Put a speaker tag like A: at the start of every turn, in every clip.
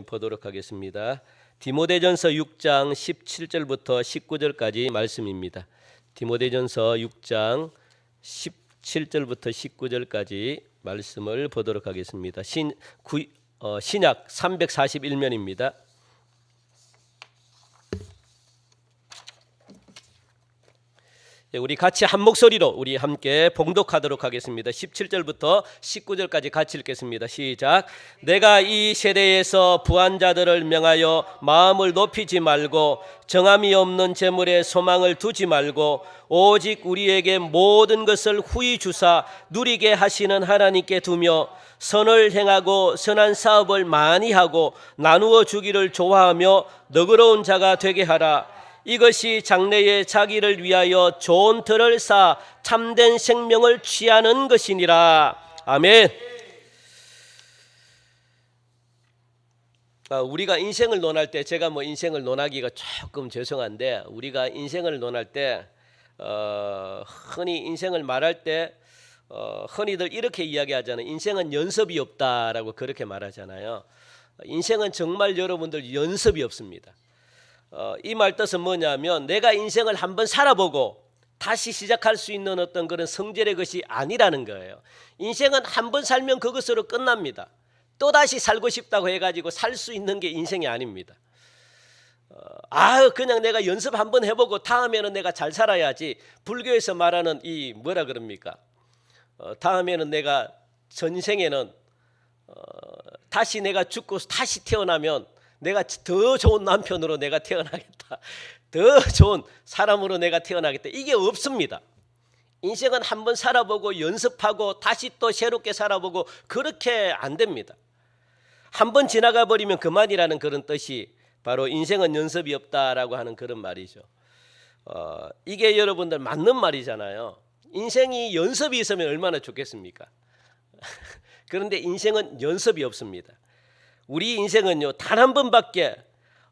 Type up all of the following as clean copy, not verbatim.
A: 보도록 하겠습니다. 디모데전서 6장 17절부터 19절까지 말씀입니다. 디모데전서 6장 17절부터 19절까지 말씀을 보도록 하겠습니다. 신약 341면입니다. 우리 같이 한 목소리로 우리 함께 봉독하도록 하겠습니다. 17절부터 19절까지 같이 읽겠습니다. 시작. 내가 이 세대에서 부한 자들을 명하여 마음을 높이지 말고 정함이 없는 재물에 소망을 두지 말고 오직 우리에게 모든 것을 후히 주사 누리게 하시는 하나님께 두며 선을 행하고 선한 사업을 많이 하고 나누어 주기를 좋아하며 너그러운 자가 되게 하라. 이것이 장래에 자기를 위하여 좋은 터를 쌓아 참된 생명을 취하는 것이니라. 아멘. 우리가 인생을 논할 때, 제가 인생을 논하기가 조금 죄송한데, 우리가 인생을 논할 때 흔히 인생을 말할 때 흔히들 이렇게 이야기하잖아요. 인생은 연습이 없다라고 그렇게 말하잖아요. 인생은 정말 여러분들 연습이 없습니다. 이 말 뜻은 뭐냐면 내가 인생을 한번 살아보고 다시 시작할 수 있는 어떤 그런 성질의 것이 아니라는 거예요. 인생은 한번 살면 그것으로 끝납니다. 또다시 살고 싶다고 해가지고 살 수 있는 게 인생이 아닙니다. 그냥 내가 연습 한번 해보고 다음에는 내가 잘 살아야지. 불교에서 말하는 이 뭐라 그럽니까? 다음에는 내가 전생에는 다시 내가 죽고 다시 태어나면 내가 더 좋은 남편으로 내가 태어나겠다. 더 좋은 사람으로 내가 태어나겠다. 이게 없습니다. 인생은 한번 살아보고 연습하고 다시 또 새롭게 살아보고 그렇게 안 됩니다. 한번 지나가 버리면 그만이라는 그런 뜻이 바로 인생은 연습이 없다라고 하는 그런 말이죠. 이게 여러분들 맞는 말이잖아요. 인생이 연습이 있으면 얼마나 좋겠습니까? 그런데 인생은 연습이 없습니다. 우리 인생은요 단 한 번밖에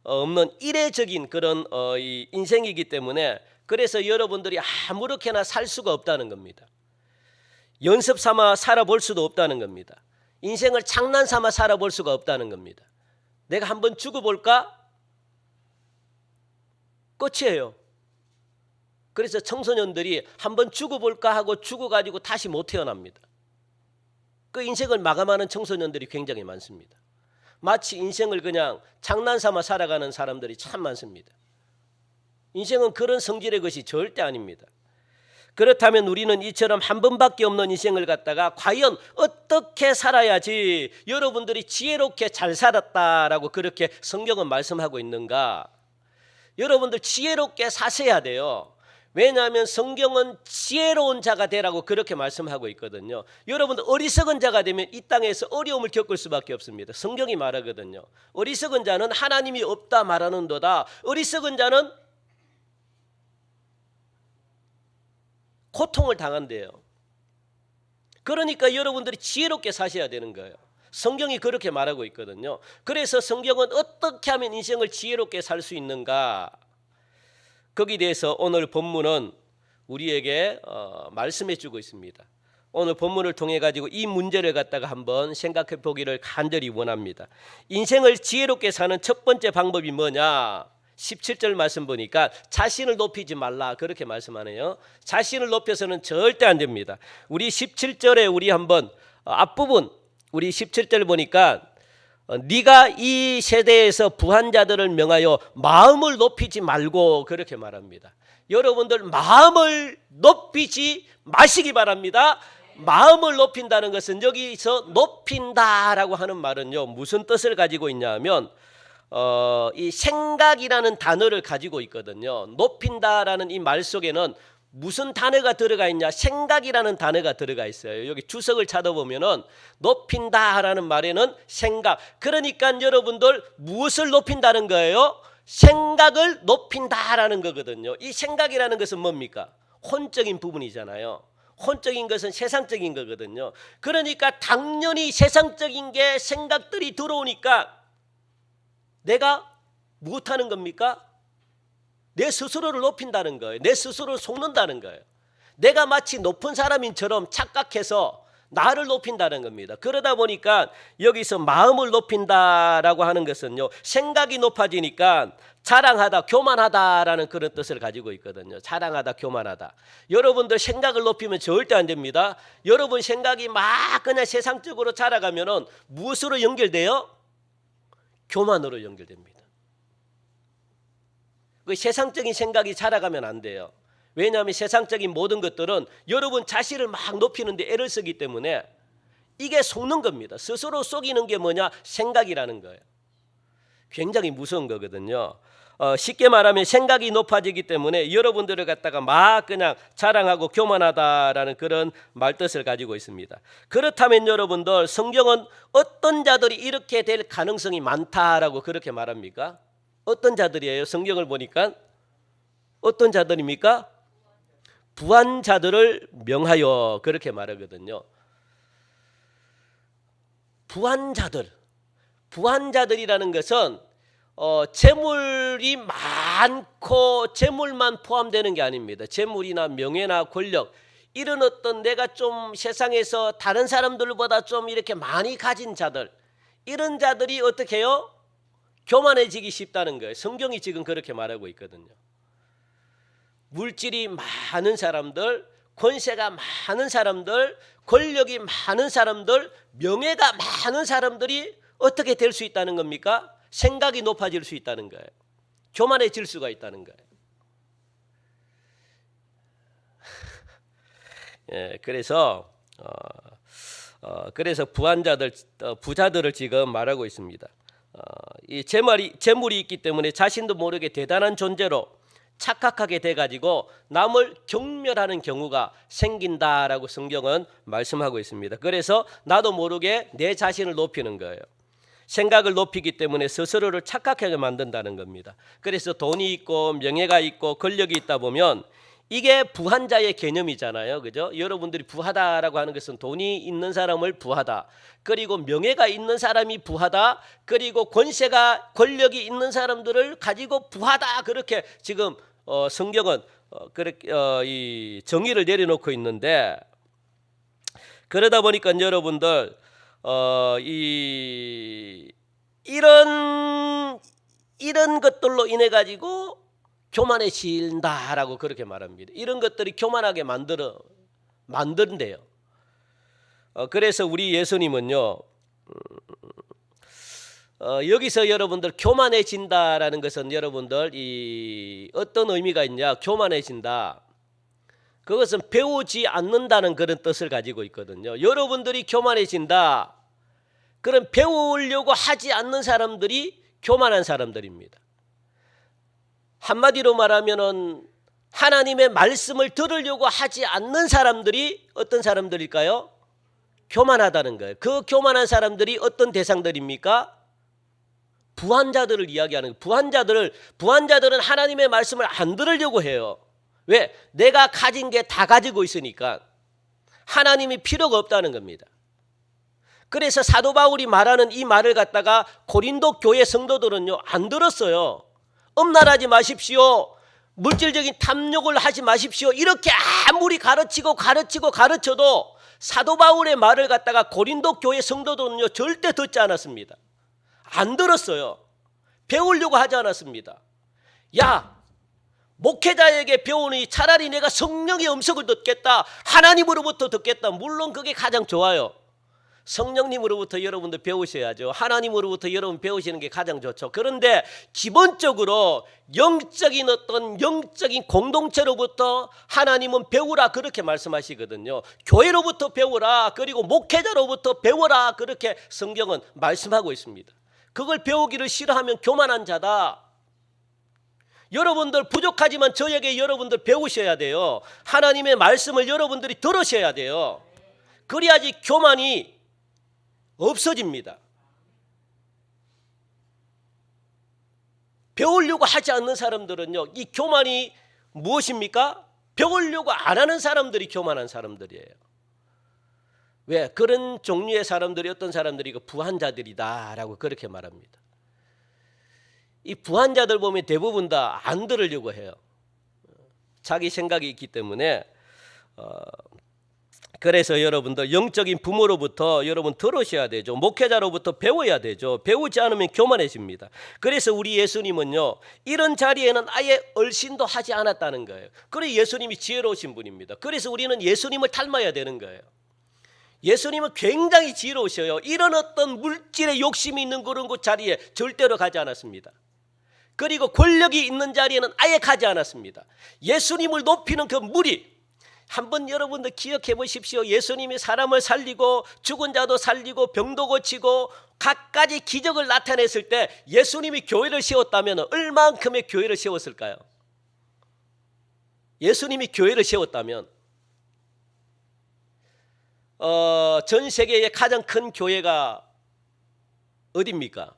A: 없는 이례적인 그런 인생이기 때문에 그래서 여러분들이 아무렇게나 살 수가 없다는 겁니다. 연습 삼아 살아볼 수도 없다는 겁니다. 인생을 장난 삼아 살아볼 수가 없다는 겁니다. 내가 한번 죽어볼까? 끝이에요. 그래서 청소년들이 한번 죽어볼까 하고 죽어가지고 다시 못 태어납니다. 그 인생을 마감하는 청소년들이 굉장히 많습니다. 마치 인생을 그냥 장난삼아 살아가는 사람들이 참 많습니다. 인생은 그런 성질의 것이 절대 아닙니다. 그렇다면 우리는 이처럼 한 번밖에 없는 인생을 갖다가 과연 어떻게 살아야지 여러분들이 지혜롭게 잘 살았다라고 그렇게 성경은 말씀하고 있는가? 여러분들 지혜롭게 사셔야 돼요. 왜냐하면 성경은 지혜로운 자가 되라고 그렇게 말씀하고 있거든요. 여러분들 어리석은 자가 되면 이 땅에서 어려움을 겪을 수밖에 없습니다. 성경이 말하거든요. 어리석은 자는 하나님이 없다 말하는도다. 어리석은 자는 고통을 당한대요. 그러니까 여러분들이 지혜롭게 사셔야 되는 거예요. 성경이 그렇게 말하고 있거든요. 그래서 성경은 어떻게 하면 인생을 지혜롭게 살 수 있는가? 거기에 대해서 오늘 본문은 우리에게 말씀해 주고 있습니다. 오늘 본문을 통해 가지고 이 문제를 갖다가 한번 생각해 보기를 간절히 원합니다. 인생을 지혜롭게 사는 첫 번째 방법이 뭐냐? 17절 말씀 보니까 자신을 높이지 말라 그렇게 말씀하네요. 자신을 높여서는 절대 안 됩니다. 우리 17절에 우리 한번 앞부분 우리 17절 보니까 네가 이 세대에서 부한 자들을 명하여 마음을 높이지 말고 그렇게 말합니다. 여러분들 마음을 높이지 마시기 바랍니다. 마음을 높인다는 것은 여기서 높인다라고 하는 말은요 무슨 뜻을 가지고 있냐면 이 생각이라는 단어를 가지고 있거든요. 높인다라는 이 말 속에는 무슨 단어가 들어가 있냐? 생각이라는 단어가 들어가 있어요. 여기 주석을 찾아보면은 높인다라는 말에는 생각. 그러니까 여러분들 무엇을 높인다는 거예요? 생각을 높인다라는 거거든요. 이 생각이라는 것은 뭡니까? 혼적인 부분이잖아요. 혼적인 것은 세상적인 거거든요. 그러니까 당연히 세상적인 게 생각들이 들어오니까 내가 무엇하는 겁니까? 내 스스로를 높인다는 거예요. 내 스스로를 속는다는 거예요. 내가 마치 높은 사람인처럼 착각해서 나를 높인다는 겁니다. 그러다 보니까 여기서 마음을 높인다라고 하는 것은요, 생각이 높아지니까 자랑하다, 교만하다라는 그런 뜻을 가지고 있거든요. 자랑하다, 교만하다. 여러분들 생각을 높이면 절대 안 됩니다. 여러분 생각이 막 그냥 세상적으로 자라가면은 무엇으로 연결돼요? 교만으로 연결됩니다. 그 세상적인 생각이 자라가면 안 돼요. 왜냐하면 세상적인 모든 것들은 여러분 자신을 막 높이는데 애를 쓰기 때문에 이게 속는 겁니다. 스스로 속이는 게 뭐냐? 생각이라는 거예요. 굉장히 무서운 거거든요. 쉽게 말하면 생각이 높아지기 때문에 여러분들을 갖다가 막 그냥 자랑하고 교만하다라는 그런 말뜻을 가지고 있습니다. 그렇다면 여러분들, 성경은 어떤 자들이 이렇게 될 가능성이 많다라고 그렇게 말합니까? 어떤 자들이에요? 성경을 보니까 어떤 자들입니까? 부한 자들을 명하여 그렇게 말하거든요. 부한 자들이라는 것은 재물이 많고 재물만 포함되는 게 아닙니다. 재물이나 명예나 권력, 이런 어떤 내가 좀 세상에서 다른 사람들보다 좀 이렇게 많이 가진 자들, 이런 자들이 어떻게 해요? 교만해지기 쉽다는 거예요. 성경이 지금 그렇게 말하고 있거든요. 물질이 많은 사람들, 권세가 많은 사람들, 권력이 많은 사람들, 명예가 많은 사람들이 어떻게 될 수 있다는 겁니까? 생각이 높아질 수 있다는 거예요. 교만해질 수가 있다는 거예요. 예, 그래서 부한 자들, 부자들을 지금 말하고 있습니다. 이 재물이 있기 때문에 자신도 모르게 대단한 존재로 착각하게 돼가지고 남을 경멸하는 경우가 생긴다라고 성경은 말씀하고 있습니다. 그래서 나도 모르게 내 자신을 높이는 거예요. 생각을 높이기 때문에 스스로를 착각하게 만든다는 겁니다. 그래서 돈이 있고 명예가 있고 권력이 있다 보면 이게 부한 자의 개념이잖아요. 그죠? 여러분들이 부하다라고 하는 것은 돈이 있는 사람을 부하다, 그리고 명예가 있는 사람이 부하다, 그리고 권력이 있는 사람들을 가지고 부하다, 그렇게 지금 성경은 그렇게 이 정의를 내려놓고 있는데, 그러다 보니까 여러분들 이런 것들로 인해 가지고 교만해진다라고 그렇게 말합니다. 이런 것들이 교만하게 만든대요. 그래서 우리 예수님은요, 여기서 여러분들 교만해진다라는 것은 여러분들 이 어떤 의미가 있냐? 교만해진다, 그것은 배우지 않는다는 그런 뜻을 가지고 있거든요. 여러분들이 교만해진다, 그럼 배우려고 하지 않는 사람들이 교만한 사람들입니다. 한마디로 말하면은 하나님의 말씀을 들으려고 하지 않는 사람들이 어떤 사람들일까요? 교만하다는 거예요. 그 교만한 사람들이 어떤 대상들입니까? 부한 자들을 이야기하는 거예요. 부한 자들은 하나님의 말씀을 안 들으려고 해요. 왜? 내가 가진 게 다 가지고 있으니까 하나님이 필요가 없다는 겁니다. 그래서 사도 바울이 말하는 이 말을 갖다가 고린도 교회 성도들은요, 안 들었어요. 엄란하지 마십시오, 물질적인 탐욕을 하지 마십시오, 이렇게 아무리 가르쳐도 사도 바울의 말을 갖다가 고린도 교회 성도들은요, 절대 듣지 않았습니다. 안 들었어요. 배우려고 하지 않았습니다. 야, 목회자에게 배우니 차라리 내가 성령의 음성을 듣겠다, 하나님으로부터 듣겠다. 물론 그게 가장 좋아요. 성령님으로부터 여러분들 배우셔야죠. 하나님으로부터 여러분 배우시는 게 가장 좋죠. 그런데 기본적으로 영적인 공동체로부터 하나님은 배우라, 그렇게 말씀하시거든요. 교회로부터 배우라, 그리고 목회자로부터 배우라, 그렇게 성경은 말씀하고 있습니다. 그걸 배우기를 싫어하면 교만한 자다. 여러분들 부족하지만 저에게 여러분들 배우셔야 돼요. 하나님의 말씀을 여러분들이 들으셔야 돼요. 그래야지 교만이 없어집니다. 배우려고 하지 않는 사람들은요, 이 교만이 무엇입니까? 배우려고 안 하는 사람들이 교만한 사람들이에요. 왜? 그런 종류의 사람들이 어떤 사람들이 부한 자들이다라고 그렇게 말합니다. 이 부한 자들 보면 대부분 다 안 들으려고 해요. 자기 생각이 있기 때문에 그래서 여러분들 영적인 부모로부터 여러분 들으셔야 되죠. 목회자로부터 배워야 되죠. 배우지 않으면 교만해집니다. 그래서 우리 예수님은요, 이런 자리에는 아예 얼씬도 하지 않았다는 거예요. 그래서 예수님이 지혜로우신 분입니다. 그래서 우리는 예수님을 닮아야 되는 거예요. 예수님은 굉장히 지혜로우셔요. 이런 어떤 물질의 욕심이 있는 그런 곳 자리에 절대로 가지 않았습니다. 그리고 권력이 있는 자리에는 아예 가지 않았습니다. 예수님을 높이는 그 무리, 한번 여러분들 기억해 보십시오. 예수님이 사람을 살리고 죽은 자도 살리고 병도 고치고 갖가지 기적을 나타냈을 때 예수님이 교회를 세웠다면 얼만큼의 교회를 세웠을까요? 예수님이 교회를 세웠다면 전 세계의 가장 큰 교회가 어디입니까?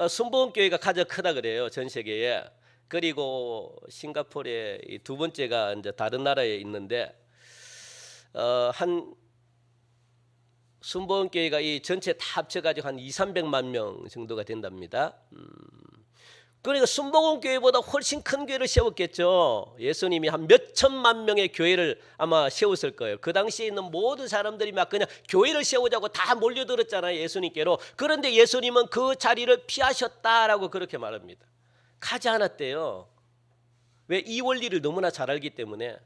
A: 순복음교회가 가장 크다 그래요. 전 세계에. 그리고 싱가포르의 이 두 번째가 이제 다른 나라에 있는데 한 순복음교회가 이 전체 다 합쳐가지고 한 200~300만 명 정도가 된답니다. 그러니까 순복음교회보다 훨씬 큰 교회를 세웠겠죠. 예수님이 한 몇천만 명의 교회를 아마 세웠을 거예요. 그 당시에 있는 모든 사람들이 막 그냥 교회를 세우자고 다 몰려들었잖아요, 예수님께로. 그런데 예수님은 그 자리를 피하셨다라고 그렇게 말합니다. 가지 않았대요. 왜? 이 원리를 너무나 잘 알기 때문에.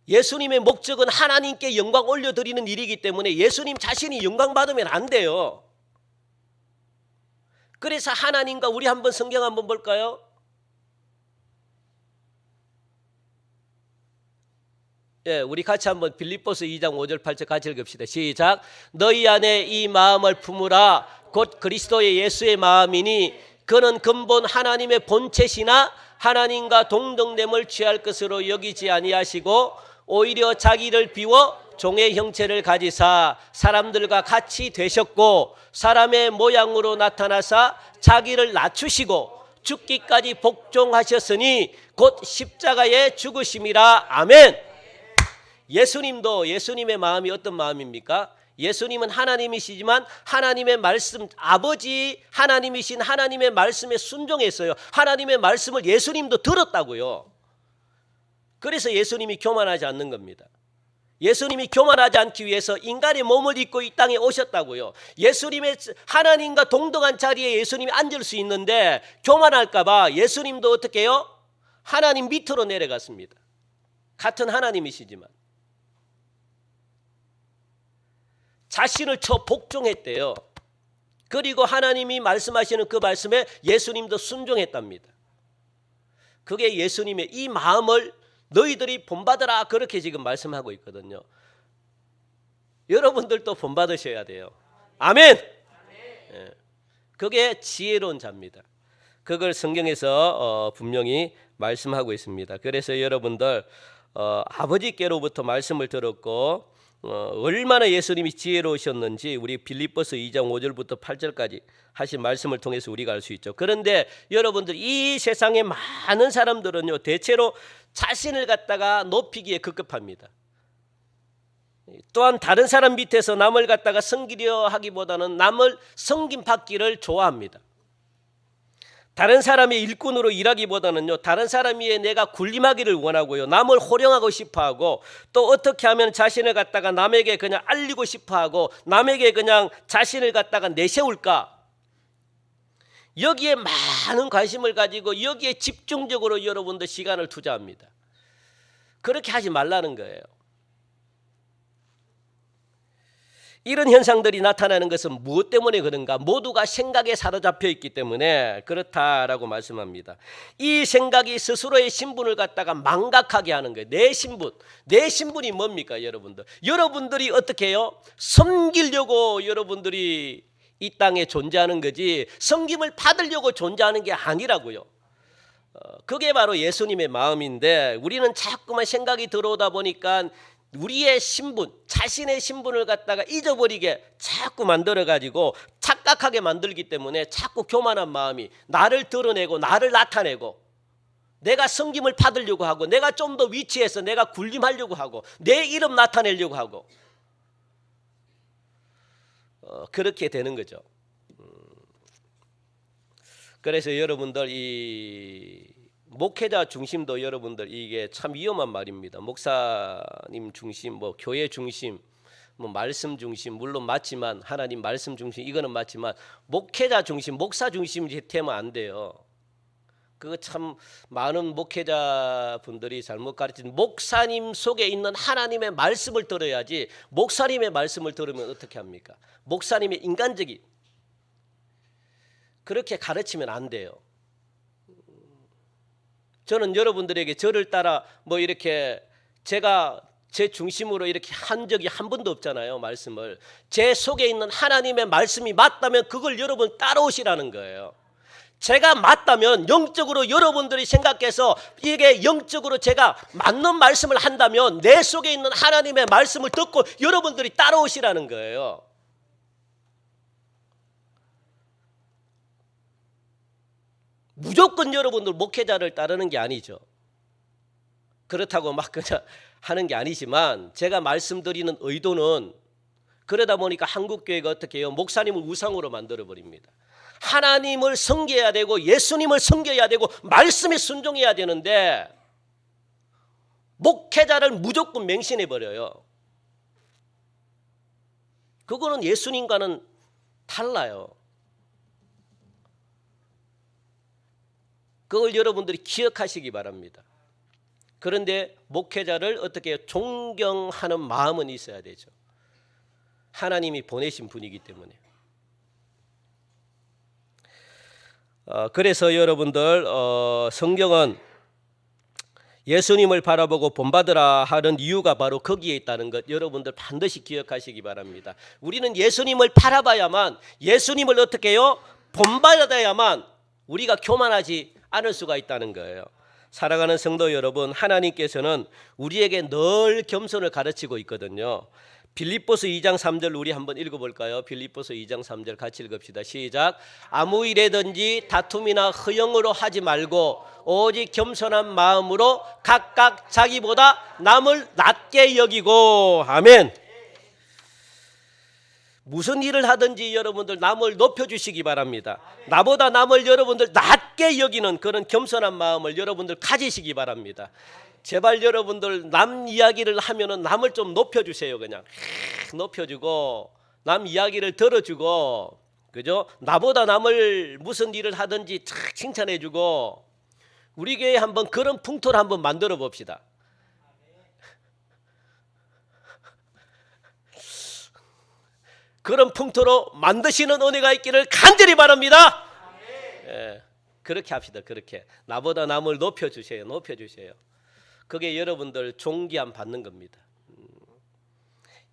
A: 예수님의 목적은 하나님께 영광 올려드리는 일이기 때문에 예수님 자신이 영광 받으면 안 돼요. 그래서 하나님과 우리 한번 성경 한번 볼까요? 예, 우리 같이 한번 빌립보서 2장 5절 8절 같이 읽읍시다. 시작. 너희 안에 이 마음을 품으라. 곧 그리스도의 예수의 마음이니 그는 근본 하나님의 본체시나 하나님과 동등됨을 취할 것으로 여기지 아니하시고 오히려 자기를 비워 종의 형체를 가지사 사람들과 같이 되셨고 사람의 모양으로 나타나사 자기를 낮추시고 죽기까지 복종하셨으니 곧 십자가에 죽으심이라. 아멘. 예수님도 예수님의 마음이 어떤 마음입니까? 예수님은 하나님이시지만 하나님의 말씀, 아버지 하나님이신 하나님의 말씀에 순종했어요. 하나님의 말씀을 예수님도 들었다고요. 그래서 예수님이 교만하지 않는 겁니다. 예수님이 교만하지 않기 위해서 인간의 몸을 입고 이 땅에 오셨다고요. 예수님의 하나님과 동등한 자리에 예수님이 앉을 수 있는데 교만할까 봐 예수님도 어떻게 해요? 하나님 밑으로 내려갔습니다. 같은 하나님이시지만 자신을 쳐 복종했대요. 그리고 하나님이 말씀하시는 그 말씀에 예수님도 순종했답니다. 그게 예수님의 이 마음을 너희들이 본받으라 그렇게 지금 말씀하고 있거든요. 여러분들도 본받으셔야 돼요. 아멘. 예. 그게 지혜로운 자입니다. 그걸 성경에서 분명히 말씀하고 있습니다. 그래서 여러분들 아버지께로부터 말씀을 들었고 얼마나 예수님이 지혜로우셨는지 우리 빌립보서 2장 5절부터 8절까지 하신 말씀을 통해서 우리가 알 수 있죠. 그런데 여러분들 이 세상의 많은 사람들은요 대체로 자신을 갖다가 높이기에 급급합니다. 또한 다른 사람 밑에서 남을 갖다가 섬기려 하기보다는 남을 섬김받기를 좋아합니다. 다른 사람의 일꾼으로 일하기보다는요 다른 사람 위에 내가 군림하기를 원하고요 남을 호령하고 싶어하고 또 어떻게 하면 자신을 갖다가 남에게 그냥 알리고 싶어하고 남에게 그냥 자신을 갖다가 내세울까 여기에 많은 관심을 가지고 여기에 집중적으로 여러분들 시간을 투자합니다. 그렇게 하지 말라는 거예요. 이런 현상들이 나타나는 것은 무엇 때문에 그런가? 모두가 생각에 사로잡혀 있기 때문에 그렇다라고 말씀합니다. 이 생각이 스스로의 신분을 갖다가 망각하게 하는 거예요. 내 신분. 내 신분이 뭡니까 여러분들? 여러분들이 어떻게 해요? 섬기려고 여러분들이 이 땅에 존재하는 거지 섬김을 받으려고 존재하는 게 아니라고요. 그게 바로 예수님의 마음인데 우리는 자꾸만 생각이 들어오다 보니까 우리의 신분, 자신의 신분을 갖다가 잊어버리게 자꾸 만들어가지고 착각하게 만들기 때문에 자꾸 교만한 마음이 나를 드러내고 나를 나타내고 내가 섬김을 받으려고 하고 내가 좀 더 위치해서 내가 군림하려고 하고 내 이름 나타내려고 하고 그렇게 되는 거죠. 그래서 여러분들 이 목회자 중심도 여러분들 이게 참 위험한 말입니다. 목사님 중심, 뭐 교회 중심, 뭐 말씀 중심 물론 맞지만 하나님 말씀 중심 이거는 맞지만 목회자 중심, 목사 중심이 되면 안 돼요. 그거 참 많은 목회자 분들이 잘못 가르친 목사님 속에 있는 하나님의 말씀을 들어야지 목사님의 말씀을 들으면 어떻게 합니까? 목사님의 인간적인 그렇게 가르치면 안 돼요. 저는 여러분들에게 저를 따라 뭐 이렇게 제가 제 중심으로 이렇게 한 적이 한 번도 없잖아요. 말씀을 제 속에 있는 하나님의 말씀이 맞다면 그걸 여러분 따라오시라는 거예요. 제가 맞다면 영적으로 여러분들이 생각해서 이게 영적으로 제가 맞는 말씀을 한다면 내 속에 있는 하나님의 말씀을 듣고 여러분들이 따라오시라는 거예요. 무조건 여러분들 목회자를 따르는 게 아니죠. 그렇다고 막 그냥 하는 게 아니지만 제가 말씀드리는 의도는 그러다 보니까 한국교회가 어떻게 해요? 목사님을 우상으로 만들어버립니다. 하나님을 섬겨야 되고 예수님을 섬겨야 되고 말씀에 순종해야 되는데 목회자를 무조건 맹신해버려요. 그거는 예수님과는 달라요. 그걸 여러분들이 기억하시기 바랍니다. 그런데 목회자를 어떻게 해요? 존경하는 마음은 있어야 되죠. 하나님이 보내신 분이기 때문에. 그래서 여러분들 성경은 예수님을 바라보고 본받으라 하는 이유가 바로 거기에 있다는 것 여러분들 반드시 기억하시기 바랍니다. 우리는 예수님을 바라봐야만 예수님을 어떻게 해요? 본받아야만 우리가 교만하지 않을 수가 있다는 거예요. 사랑하는 성도 여러분, 하나님께서는 우리에게 늘 겸손을 가르치고 있거든요. 빌립보서 2장 3절 우리 한번 읽어볼까요? 빌립보서 2장 3절 같이 읽읍시다. 시작. 아무 일에든지 다툼이나 허영으로 하지 말고 오직 겸손한 마음으로 각각 자기보다 남을 낮게 여기고. 아멘. 무슨 일을 하든지 여러분들 남을 높여주시기 바랍니다. 나보다 남을 여러분들 낮게 여기는 그런 겸손한 마음을 여러분들 가지시기 바랍니다. 제발 여러분들 남 이야기를 하면은 남을 좀 높여주세요. 그냥 높여주고 남 이야기를 들어주고, 그죠? 나보다 남을 무슨 일을 하든지 착 칭찬해주고, 우리 교회 한번 그런 풍토를 한번 만들어 봅시다. 그런 풍토로 만드시는 은혜가 있기를 간절히 바랍니다. 예, 그렇게 합시다. 그렇게 나보다 남을 높여주세요. 높여주세요. 그게 여러분들 존귀함 받는 겁니다.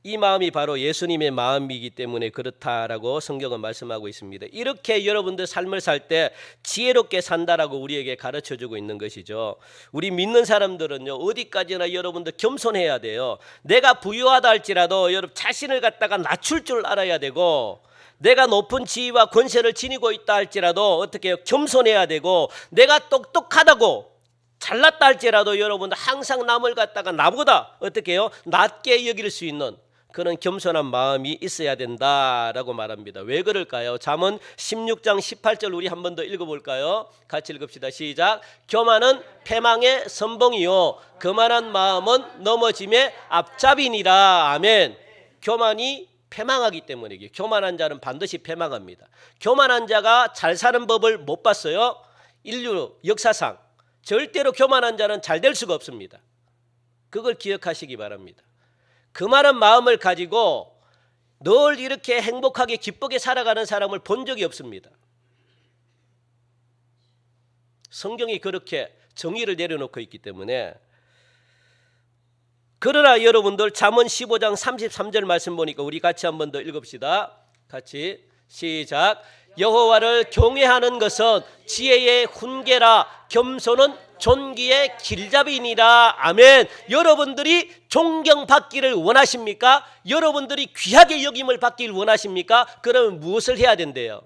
A: 이 마음이 바로 예수님의 마음이기 때문에 그렇다라고 성경은 말씀하고 있습니다. 이렇게 여러분들 삶을 살 때 지혜롭게 산다라고 우리에게 가르쳐주고 있는 것이죠. 우리 믿는 사람들은요, 어디까지나 여러분들 겸손해야 돼요. 내가 부유하다 할지라도 여러분 자신을 갖다가 낮출 줄 알아야 되고, 내가 높은 지위와 권세를 지니고 있다 할지라도 어떻게 해요? 겸손해야 되고, 내가 똑똑하다고 잘났다 할지라도 여러분들 항상 남을 갖다가 나보다 어떻게 해요? 낮게 여길 수 있는 그런 겸손한 마음이 있어야 된다라고 말합니다. 왜 그럴까요? 잠언 16장 18절 우리 한 번 더 읽어볼까요? 같이 읽읍시다. 시작. 교만은 패망의 선봉이요 거만한 마음은 넘어짐의 앞잡이니라. 아멘. 교만이 패망하기 때문에 교만한 자는 반드시 패망합니다. 교만한 자가 잘 사는 법을 못 봤어요. 인류 역사상 절대로 교만한 자는 잘 될 수가 없습니다. 그걸 기억하시기 바랍니다. 그만한 마음을 가지고 늘 이렇게 행복하게 기쁘게 살아가는 사람을 본 적이 없습니다. 성경이 그렇게 정의를 내려놓고 있기 때문에. 그러나 여러분들 잠언 15장 33절 말씀 보니까 우리 같이 한 번 더 읽읍시다. 같이 시작. 여호와를 경외하는 것은 지혜의 훈계라 겸손은 존귀의 길잡이니라. 아멘. 여러분들이 존경받기를 원하십니까? 여러분들이 귀하게 여김을 받기를 원하십니까? 그러면 무엇을 해야 된대요?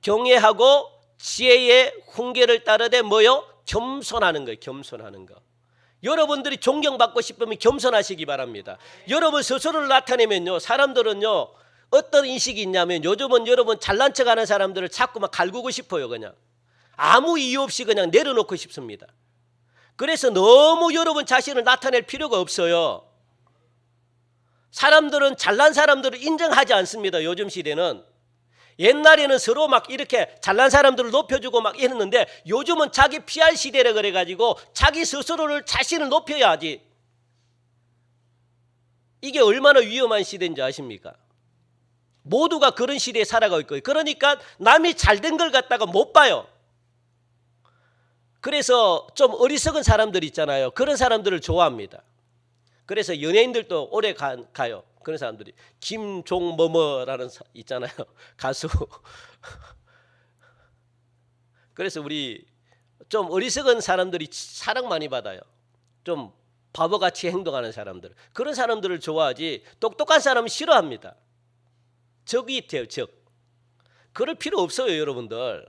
A: 경외하고 지혜의 훈계를 따르되 뭐요? 겸손하는 거예요. 겸손하는 거. 여러분들이 존경받고 싶으면 겸손하시기 바랍니다. 여러분 스스로를 나타내면요, 사람들은요 어떤 인식이 있냐면 요즘은 여러분 잘난 척하는 사람들을 자꾸만 갈구고 싶어요. 그냥 아무 이유 없이 그냥 내려놓고 싶습니다. 그래서 너무 여러분 자신을 나타낼 필요가 없어요. 사람들은 잘난 사람들을 인정하지 않습니다. 요즘 시대는. 옛날에는 서로 막 이렇게 잘난 사람들을 높여주고 막 이랬는데 요즘은 자기 PR 시대라 그래가지고 자기 스스로를 자신을 높여야지. 이게 얼마나 위험한 시대인지 아십니까? 모두가 그런 시대에 살아가고 있고요. 그러니까 남이 잘된 걸 갖다가 못 봐요. 그래서 좀 어리석은 사람들 있잖아요. 그런 사람들을 좋아합니다. 그래서 연예인들도 오래 가요. 그런 사람들이. 김종뭐뭐라는 있잖아요. 가수. 그래서 우리 좀 어리석은 사람들이 사랑 많이 받아요. 좀 바보같이 행동하는 사람들. 그런 사람들을 좋아하지 똑똑한 사람은 싫어합니다. 적이 있대요. 적. 그럴 필요 없어요. 여러분들.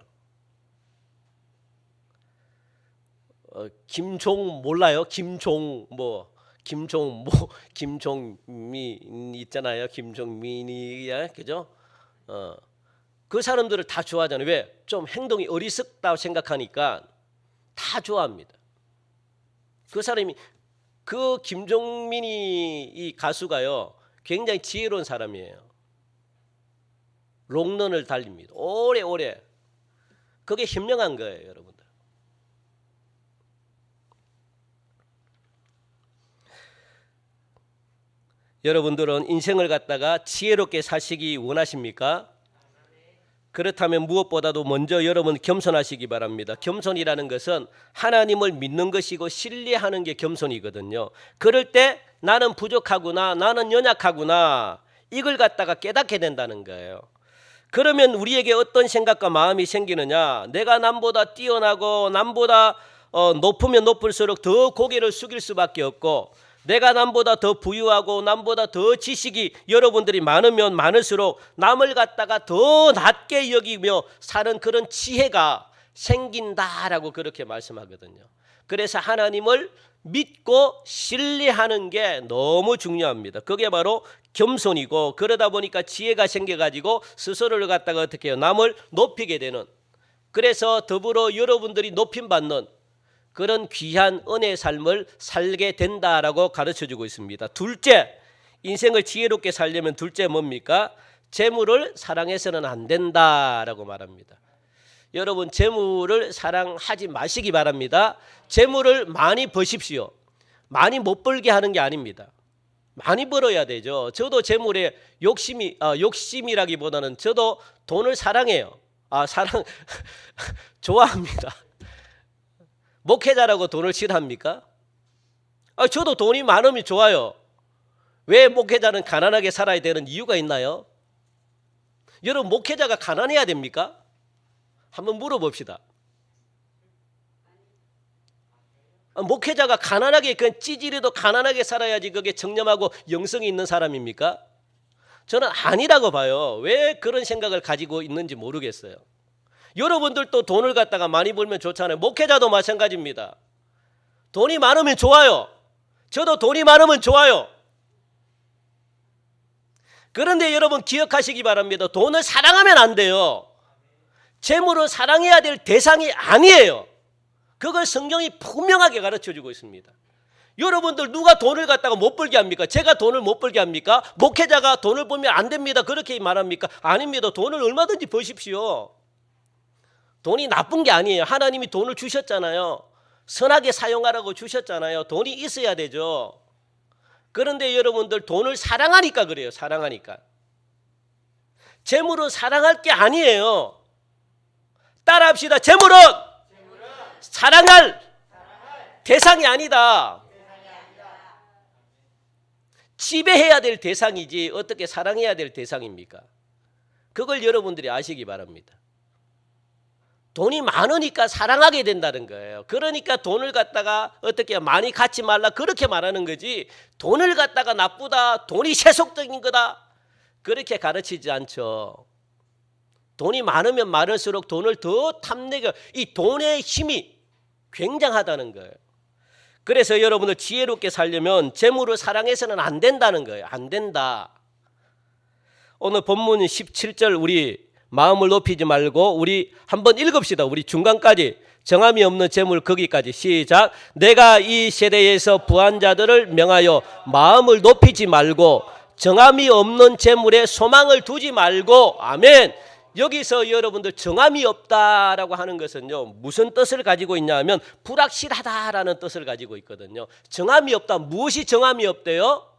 A: 김종 몰라요? 김종민 있잖아요. 김종민이야, 그죠? 그 사람들을 다 좋아하잖아요. 왜? 좀 행동이 어리석다고 생각하니까 다 좋아합니다. 그 사람이 그 김종민이 이 가수가요, 굉장히 지혜로운 사람이에요. 롱런을 달립니다. 오래오래. 그게 현명한 거예요, 여러분들. 여러분들은 인생을 갖다가 지혜롭게 사시기 원하십니까? 그렇다면 무엇보다도 먼저 여러분 겸손하시기 바랍니다. 겸손이라는 것은 하나님을 믿는 것이고 신뢰하는 게 겸손이거든요. 그럴 때 나는 부족하구나, 나는 연약하구나, 이걸 갖다가 깨닫게 된다는 거예요. 그러면 우리에게 어떤 생각과 마음이 생기느냐? 내가 남보다 뛰어나고 남보다 높으면 높을수록 더 고개를 숙일 수밖에 없고, 내가 남보다 더 부유하고 남보다 더 지식이 여러분들이 많으면 많을수록 남을 갖다가 더 낮게 여기며 사는 그런 지혜가 생긴다라고 그렇게 말씀하거든요. 그래서 하나님을 믿고 신뢰하는 게 너무 중요합니다. 그게 바로 겸손이고, 그러다 보니까 지혜가 생겨가지고 스스로를 갖다가 어떻게 해요? 남을 높이게 되는, 그래서 더불어 여러분들이 높임받는 그런 귀한 은혜의 삶을 살게 된다라고 가르쳐주고 있습니다. 둘째, 인생을 지혜롭게 살려면 둘째 뭡니까? 재물을 사랑해서는 안 된다라고 말합니다. 여러분, 재물을 사랑하지 마시기 바랍니다. 재물을 많이 버십시오. 많이 못 벌게 하는 게 아닙니다. 많이 벌어야 되죠. 저도 재물에 욕심이라기보다는 저도 돈을 사랑해요. 좋아합니다. 목회자라고 돈을 싫어합니까? 저도 돈이 많으면 좋아요. 왜 목회자는 가난하게 살아야 되는 이유가 있나요? 여러분, 목회자가 가난해야 됩니까? 한번 물어봅시다. 목회자가 가난하게, 그냥 찌질해도 가난하게 살아야지 그게 청렴하고 영성이 있는 사람입니까? 저는 아니라고 봐요. 왜 그런 생각을 가지고 있는지 모르겠어요. 여러분들도 돈을 갖다가 많이 벌면 좋잖아요. 목회자도 마찬가지입니다. 돈이 많으면 좋아요. 저도 돈이 많으면 좋아요. 그런데 여러분 기억하시기 바랍니다. 돈을 사랑하면 안 돼요. 재물을 사랑해야 될 대상이 아니에요. 그걸 성경이 분명하게 가르쳐주고 있습니다. 여러분들 누가 돈을 갖다가 못 벌게 합니까? 제가 돈을 못 벌게 합니까? 목회자가 돈을 벌면 안 됩니다, 그렇게 말합니까? 아닙니다. 돈을 얼마든지 버십시오. 돈이 나쁜 게 아니에요. 하나님이 돈을 주셨잖아요. 선하게 사용하라고 주셨잖아요. 돈이 있어야 되죠. 그런데 여러분들 돈을 사랑하니까 그래요. 사랑하니까. 재물은 사랑할 게 아니에요. 따라합시다. 재물은 사랑할 대상이 아니다. 지배해야 될 대상이지 어떻게 사랑해야 될 대상입니까? 그걸 여러분들이 아시기 바랍니다. 돈이 많으니까 사랑하게 된다는 거예요. 그러니까 돈을 갖다가 어떻게 많이 갖지 말라 그렇게 말하는 거지, 돈을 갖다가 나쁘다, 돈이 세속적인 거다 그렇게 가르치지 않죠. 돈이 많으면 많을수록 돈을 더 탐내게, 이 돈의 힘이 굉장하다는 거예요. 그래서 여러분들 지혜롭게 살려면 재물을 사랑해서는 안 된다는 거예요. 안 된다. 오늘 본문 17절 우리 마음을 높이지 말고 우리 한번 읽읍시다. 우리 중간까지 정함이 없는 재물 거기까지 시작. 내가 이 세대에서 부한 자들을 명하여 마음을 높이지 말고 정함이 없는 재물에 소망을 두지 말고 아멘. 여기서 여러분들 정함이 없다라고 하는 것은요 무슨 뜻을 가지고 있냐 하면 불확실하다라는 뜻을 가지고 있거든요. 정함이 없다. 무엇이 정함이 없대요?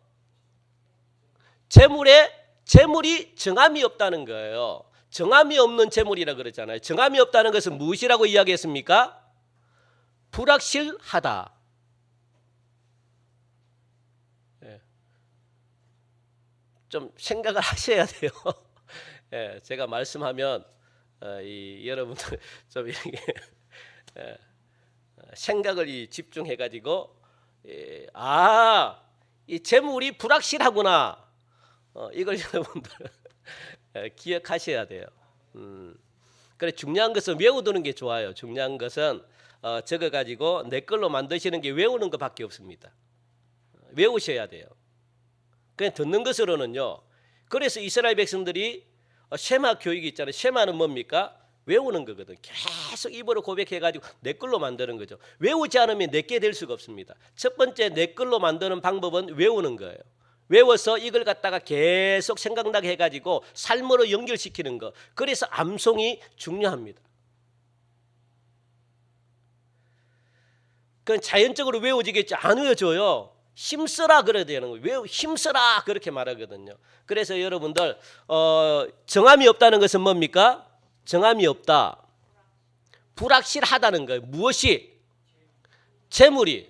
A: 재물이 정함이 없다는 거예요. 정함이 없는 재물이라 그러잖아요. 정함이 없다는 것은 무엇이라고 이야기했습니까? 불확실하다. 좀 생각을 하셔야 돼요. 예, 제가 말씀하면 여러분들 좀 이렇게 생각을 집중해 가지고 이 재물이 불확실하구나. 이걸 여러분들 기억하셔야 돼요. 그래 중요한 것은 외워두는 게 좋아요. 중요한 것은 적어 가지고 내 걸로 만드시는 게 외우는 것밖에 없습니다. 외우셔야 돼요. 그냥 듣는 것으로는요. 그래서 이스라엘 백성들이 쉐마 교육이 있잖아요. 쉐마는 뭡니까? 외우는 거거든. 계속 입으로 고백해가지고 내 걸로 만드는 거죠. 외우지 않으면 내게 될 수가 없습니다. 첫 번째 내 걸로 만드는 방법은 외우는 거예요. 외워서 이걸 갖다가 계속 생각나게 해가지고 삶으로 연결시키는 거. 그래서 암송이 중요합니다. 그건 자연적으로 외워지겠지. 안 외워져요. 힘쓰라 그래야 되는 거예요. 힘쓰라 그렇게 말하거든요. 그래서 여러분들 정함이 없다는 것은 뭡니까? 정함이 없다. 불확실하다는 거예요. 무엇이? 재물이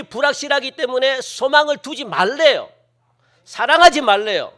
A: 불확실하기 때문에 소망을 두지 말래요. 사랑하지 말래요.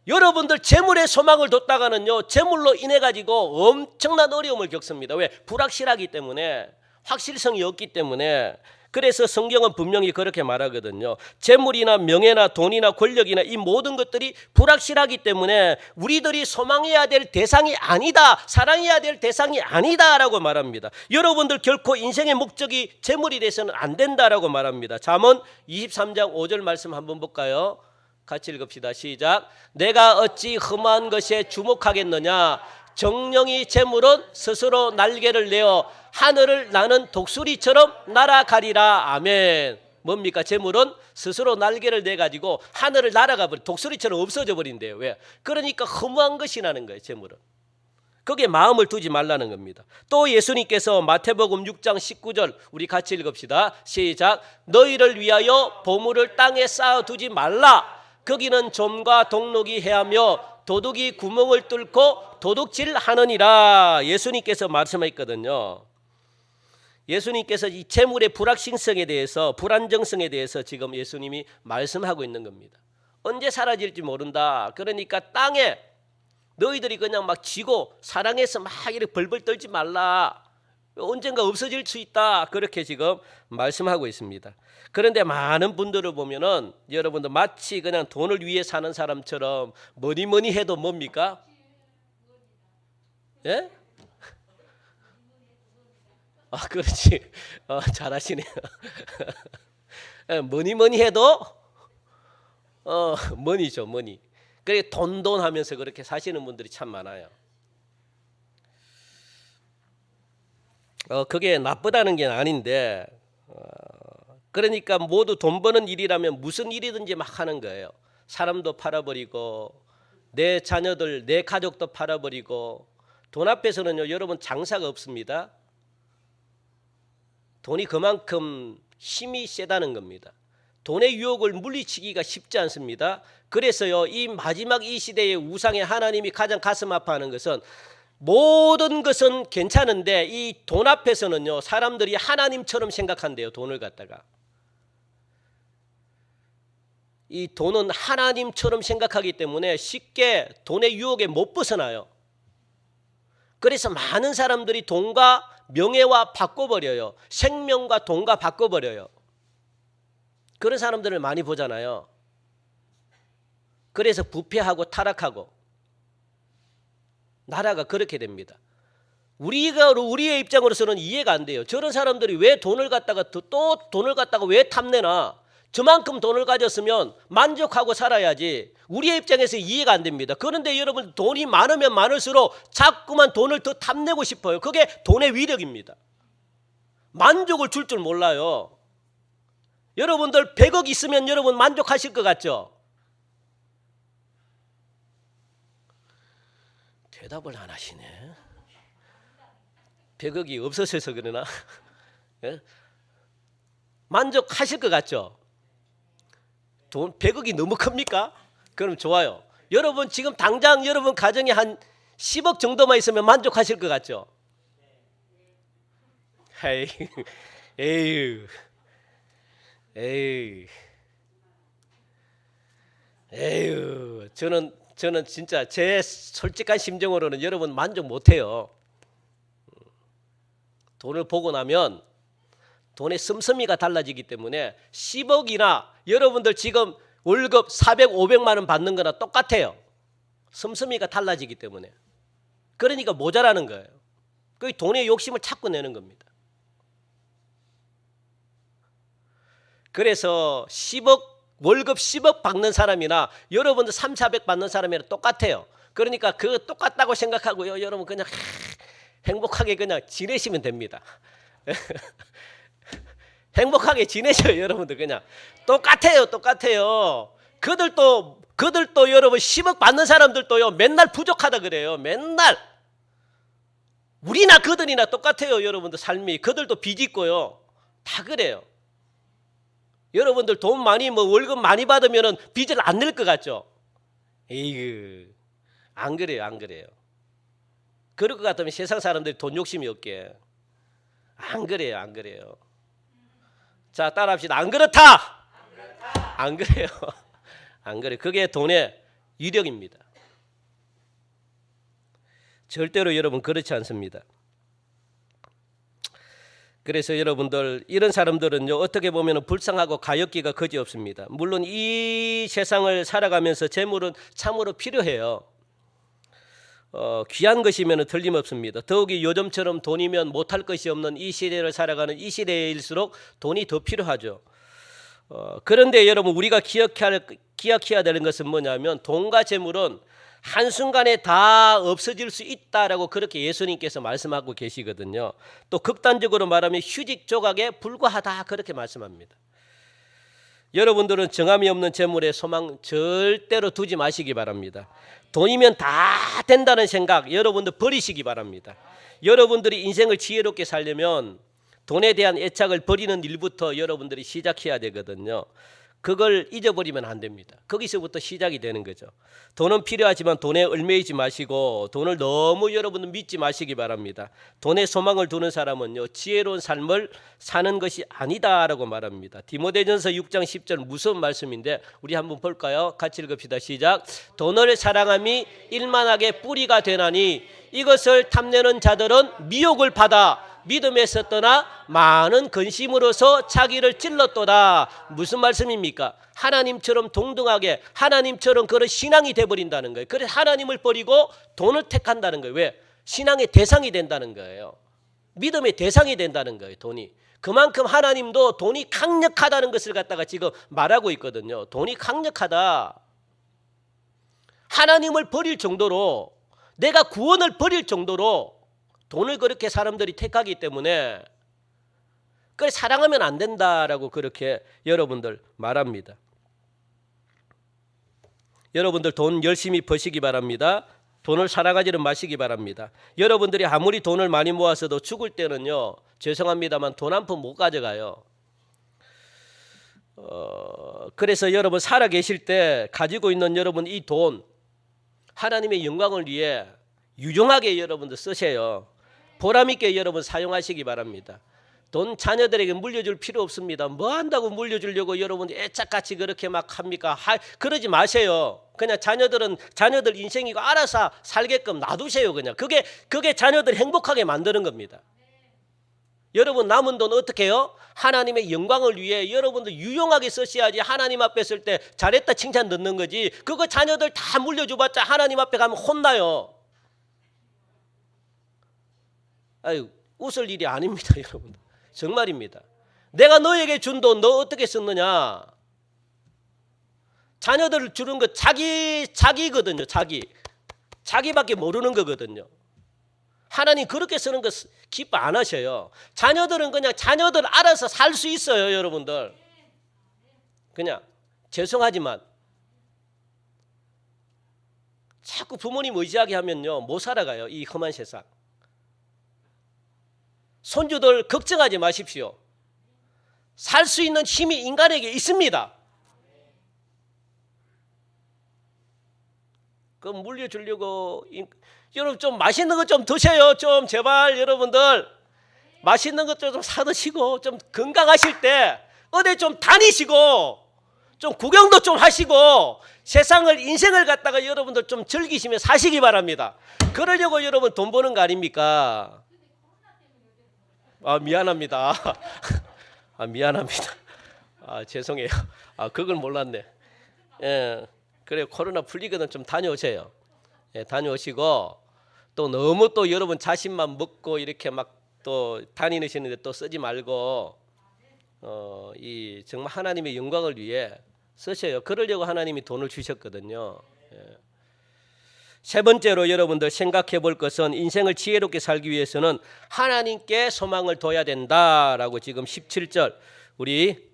A: 여러분들 재물에 소망을 뒀다가는요 재물로 인해 가지고 엄청난 어려움을 겪습니다. 왜? 불확실하기 때문에, 확실성이 없기 때문에. 그래서 성경은 분명히 그렇게 말하거든요. 재물이나 명예나 돈이나 권력이나 이 모든 것들이 불확실하기 때문에 우리들이 소망해야 될 대상이 아니다, 사랑해야 될 대상이 아니다라고 말합니다. 여러분들 결코 인생의 목적이 재물이 돼서는 안 된다라고 말합니다. 잠언 23장 5절 말씀 한번 볼까요? 같이 읽읍시다. 시작. 내가 어찌 흠한 것에 주목하겠느냐? 정령이 재물은 스스로 날개를 내어 하늘을 나는 독수리처럼 날아가리라. 아멘. 뭡니까? 재물은 스스로 날개를 내가지고 하늘을 날아가 버려. 독수리처럼 없어져 버린대요. 왜? 그러니까 허무한 것이라는 거예요. 재물은. 거기에 마음을 두지 말라는 겁니다. 또 예수님께서 마태복음 6장 19절 우리 같이 읽읍시다. 시작. 너희를 위하여 보물을 땅에 쌓아두지 말라. 거기는 좀과 동록이 해하며 도둑이 구멍을 뚫고 도둑질하느니라. 예수님께서 말씀했거든요. 예수님께서 이 재물의 불확실성에 대해서, 불안정성에 대해서 지금 예수님이 말씀하고 있는 겁니다. 언제 사라질지 모른다. 그러니까 땅에 너희들이 그냥 막 쥐고 사랑해서 막 이렇게 벌벌 떨지 말라. 언젠가 없어질 수 있다. 그렇게 지금 말씀하고 있습니다. 그런데 많은 분들을 보면은 여러분들 마치 그냥 돈을 위해 사는 사람처럼 뭐니 해도 뭡니까? 예? 그렇지. 잘하시네요. 뭐니 해도 머니죠, 머니. 그래 돈 하면서 그렇게 사시는 분들이 참 많아요. 그게 나쁘다는 게 아닌데, 그러니까 모두 돈 버는 일이라면 무슨 일이든지 막 하는 거예요. 사람도 팔아버리고 내 자녀들, 내 가족도 팔아버리고. 돈 앞에서는요, 여러분 장사가 없습니다. 돈이 그만큼 힘이 세다는 겁니다. 돈의 유혹을 물리치기가 쉽지 않습니다. 그래서요, 이 마지막 이 시대의 우상의 하나님이 가장 가슴 아파하는 것은 모든 것은 괜찮은데 이 돈 앞에서는요, 사람들이 하나님처럼 생각한대요. 돈을 갖다가. 이 돈은 하나님처럼 생각하기 때문에 쉽게 돈의 유혹에 못 벗어나요. 그래서 많은 사람들이 돈과 명예와 바꿔버려요. 생명과 돈과 바꿔버려요. 그런 사람들을 많이 보잖아요. 그래서 부패하고 타락하고 나라가 그렇게 됩니다. 우리의 입장으로서는 이해가 안 돼요. 저런 사람들이 왜 돈을 갖다가 또 돈을 갖다가 왜 탐내나? 저만큼 돈을 가졌으면 만족하고 살아야지. 우리의 입장에서 이해가 안 됩니다. 그런데 여러분 돈이 많으면 많을수록 자꾸만 돈을 더 탐내고 싶어요. 그게 돈의 위력입니다. 만족을 줄 줄 몰라요. 여러분들 100억 있으면 여러분 만족하실 것 같죠? 대답을 안 하시네. 100억이 없어서 그러나? 예? 만족하실 것 같죠? 돈 100억이 너무 큽니까? 그럼 좋아요. 여러분 지금 당장 여러분 가정에 한 10억 정도만 있으면 만족하실 것 같죠? 에휴, 저는 진짜 제 솔직한 심정으로는 여러분 만족 못해요. 돈을 보고 나면 돈의 씀씀이가 달라지기 때문에 10억이나 여러분들 지금 월급 400, 500만 원 받는 거나 똑같아요. 씀씀이가 달라지기 때문에. 그러니까 모자라는 거예요. 그 돈의 욕심을 자꾸 내는 겁니다. 그래서 10억 월급 10억 받는 사람이나 여러분들 3, 400 받는 사람이랑 똑같아요. 그러니까 그 똑같다고 생각하고요. 여러분 그냥 행복하게 그냥 지내시면 됩니다. 행복하게 지내셔요. 여러분들 그냥 똑같아요. 그들도 여러분 10억 받는 사람들도요 맨날 부족하다 그래요. 맨날 우리나 그들이나 똑같아요. 여러분들 삶이 그들도 빚 있고요. 다 그래요. 여러분들 돈 많이 월급 많이 받으면은 빚을 안 낼 것 같죠? 에이그 안 그래요. 그럴 것 같으면 세상 사람들이 돈 욕심이 없게. 안 그래요. 자, 따라합시다. 안 그렇다. 안 그래요. 안 그래. 그게 돈의 위력입니다. 절대로 여러분 그렇지 않습니다. 그래서 여러분들 이런 사람들은요 어떻게 보면 불쌍하고 가엾기가 그지없습니다. 물론 이 세상을 살아가면서 재물은 참으로 필요해요. 귀한 것이면 틀림없습니다. 더욱이 요즘처럼 돈이면 못할 것이 없는 이 시대를 살아가는 이 시대일수록 돈이 더 필요하죠. 그런데 여러분 우리가 기억해야 되는 것은 뭐냐면 돈과 재물은 한순간에 다 없어질 수 있다라고 그렇게 예수님께서 말씀하고 계시거든요. 또 극단적으로 말하면 휴직 조각에 불과하다 그렇게 말씀합니다. 여러분들은 정함이 없는 재물에 소망 절대로 두지 마시기 바랍니다. 돈이면 다 된다는 생각 여러분들 버리시기 바랍니다. 여러분들이 인생을 지혜롭게 살려면 돈에 대한 애착을 버리는 일부터 여러분들이 시작해야 되거든요. 그걸 잊어버리면 안 됩니다. 거기서부터 시작이 되는 거죠. 돈은 필요하지만 돈에 얽매이지 마시고 돈을 너무 여러분들 믿지 마시기 바랍니다. 돈에 소망을 두는 사람은요 지혜로운 삶을 사는 것이 아니다라고 말합니다. 디모데전서 6장 10절 무슨 말씀인데 우리 한번 볼까요? 같이 읽읍시다. 시작. 돈을 사랑함이 일만하게 뿌리가 되나니 이것을 탐내는 자들은 미혹을 받아 믿음에서 떠나 많은 근심으로서 자기를 찔렀도다. 무슨 말씀입니까? 하나님처럼 동등하게 하나님처럼 그런 신앙이 돼버린다는 거예요. 그래서 하나님을 버리고 돈을 택한다는 거예요. 왜? 신앙의 대상이 된다는 거예요. 믿음의 대상이 된다는 거예요. 돈이. 그만큼 하나님도 돈이 강력하다는 것을 갖다가 지금 말하고 있거든요. 돈이 강력하다. 하나님을 버릴 정도로 내가 구원을 버릴 정도로 돈을 그렇게 사람들이 택하기 때문에 그걸 사랑하면 안 된다라고 그렇게 여러분들 말합니다. 여러분들 돈 열심히 버시기 바랍니다. 돈을 사랑하지는 마시기 바랍니다. 여러분들이 아무리 돈을 많이 모았어도 죽을 때는요 죄송합니다만 돈 한 푼 못 가져가요. 그래서 여러분 살아 계실 때 가지고 있는 여러분 이 돈 하나님의 영광을 위해 유용하게 여러분들 쓰세요. 보람있게 여러분 사용하시기 바랍니다. 돈 자녀들에게 물려줄 필요 없습니다. 뭐 한다고 물려주려고 여러분 애착같이 그렇게 막 합니까? 그러지 마세요. 그냥 자녀들 인생이고 알아서 살게끔 놔두세요. 그냥 그게 자녀들 행복하게 만드는 겁니다. 여러분 남은 돈 어떻게 해요? 하나님의 영광을 위해 여러분들 유용하게 쓰셔야지. 하나님 앞에 쓸 때 잘했다 칭찬 듣는 거지. 그거 자녀들 다 물려줘봤자 하나님 앞에 가면 혼나요. 아유, 웃을 일이 아닙니다. 여러분 정말입니다. 내가 너에게 준 돈 너 어떻게 썼느냐? 자녀들을 주는 거 자기거든요. 자기밖에 모르는 거거든요. 하나님 그렇게 쓰는 거 기뻐 안 하셔요. 자녀들은 그냥 자녀들 알아서 살 수 있어요, 여러분들. 그냥 죄송하지만 자꾸 부모님 의지하게 하면요 못 살아가요, 이 험한 세상. 손주들 걱정하지 마십시오. 살 수 있는 힘이 인간에게 있습니다. 그 물려주려고 여러분 좀 맛있는 것 좀 드셔요. 좀 제발 여러분들 맛있는 것 좀 사 드시고 좀 건강하실 때 어디 좀 다니시고 좀 구경도 좀 하시고 세상을 인생을 갖다가 여러분들 좀 즐기시며 사시기 바랍니다. 그러려고 여러분 돈 버는 거 아닙니까? 미안합니다. 미안합니다. 죄송해요. 그걸 몰랐네. 예. 그래 코로나 풀리거든 좀 다녀오세요. 예, 다녀오시고 또 너무 또 여러분 자신만 먹고 이렇게 막 또 다니시는데 또 쓰지 말고 이 정말 하나님의 영광을 위해 쓰셔요. 그러려고 하나님이 돈을 주셨거든요. 예. 세 번째로 여러분들 생각해 볼 것은 인생을 지혜롭게 살기 위해서는 하나님께 소망을 둬야 된다라고 지금 17절 우리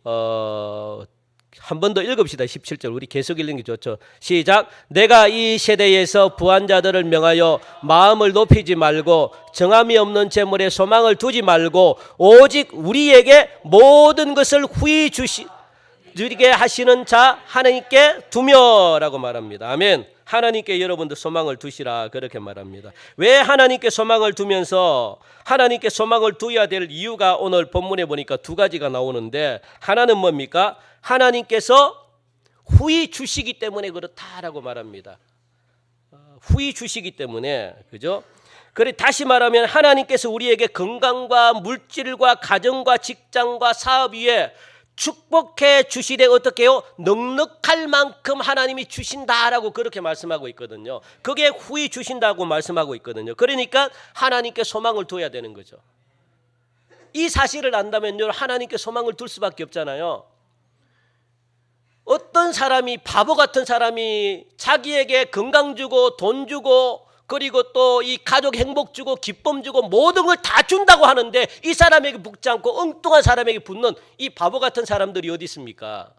A: 한 번 더 읽읍시다. 17절 우리 계속 읽는 게 좋죠. 시작. 내가 이 세대에서 부한 자들을 명하여 마음을 높이지 말고 정함이 없는 재물에 소망을 두지 말고 오직 우리에게 모든 것을 후히 주시게 하시는 자 하나님께 두며라고 말합니다. 아멘. 하나님께 여러분들 소망을 두시라 그렇게 말합니다. 왜 하나님께 소망을 두면서 하나님께 소망을 두어야 될 이유가 오늘 본문에 보니까 두 가지가 나오는데 하나는 뭡니까? 하나님께서 후히 주시기 때문에 그렇다라고 말합니다. 후히 주시기 때문에 그죠? 그래 다시 말하면 하나님께서 우리에게 건강과 물질과 가정과 직장과 사업 위에 축복해 주시되 어떻게 해요? 넉넉할 만큼 하나님이 주신다라고 그렇게 말씀하고 있거든요. 그게 후히 주신다고 말씀하고 있거든요. 그러니까 하나님께 소망을 둬야 되는 거죠. 이 사실을 안다면요 하나님께 소망을 둘 수밖에 없잖아요. 어떤 사람이 바보 같은 사람이 자기에게 건강 주고 돈 주고 그리고 또 이 가족 행복 주고 기쁨 주고 모든 걸 다 준다고 하는데 이 사람에게 붙지 않고 엉뚱한 사람에게 붙는 이 바보 같은 사람들이 어디 있습니까?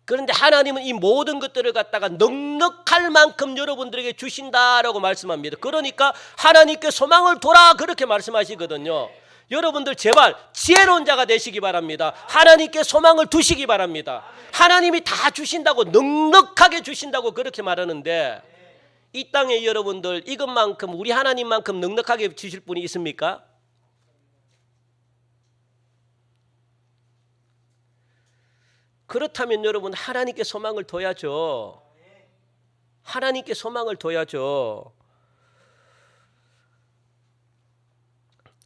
A: 그런데 하나님은 이 모든 것들을 갖다가 넉넉할 만큼 여러분들에게 주신다라고 말씀합니다. 그러니까 하나님께 소망을 둬라 그렇게 말씀하시거든요. 여러분들 제발 지혜로운 자가 되시기 바랍니다. 하나님께 소망을 두시기 바랍니다. 하나님이 다 주신다고 넉넉하게 주신다고 그렇게 말하는데 이 땅에 여러분들 이것만큼 우리 하나님만큼 넉넉하게 주실 분이 있습니까? 그렇다면 여러분 하나님께 소망을 둬야죠. 하나님께 소망을 둬야죠.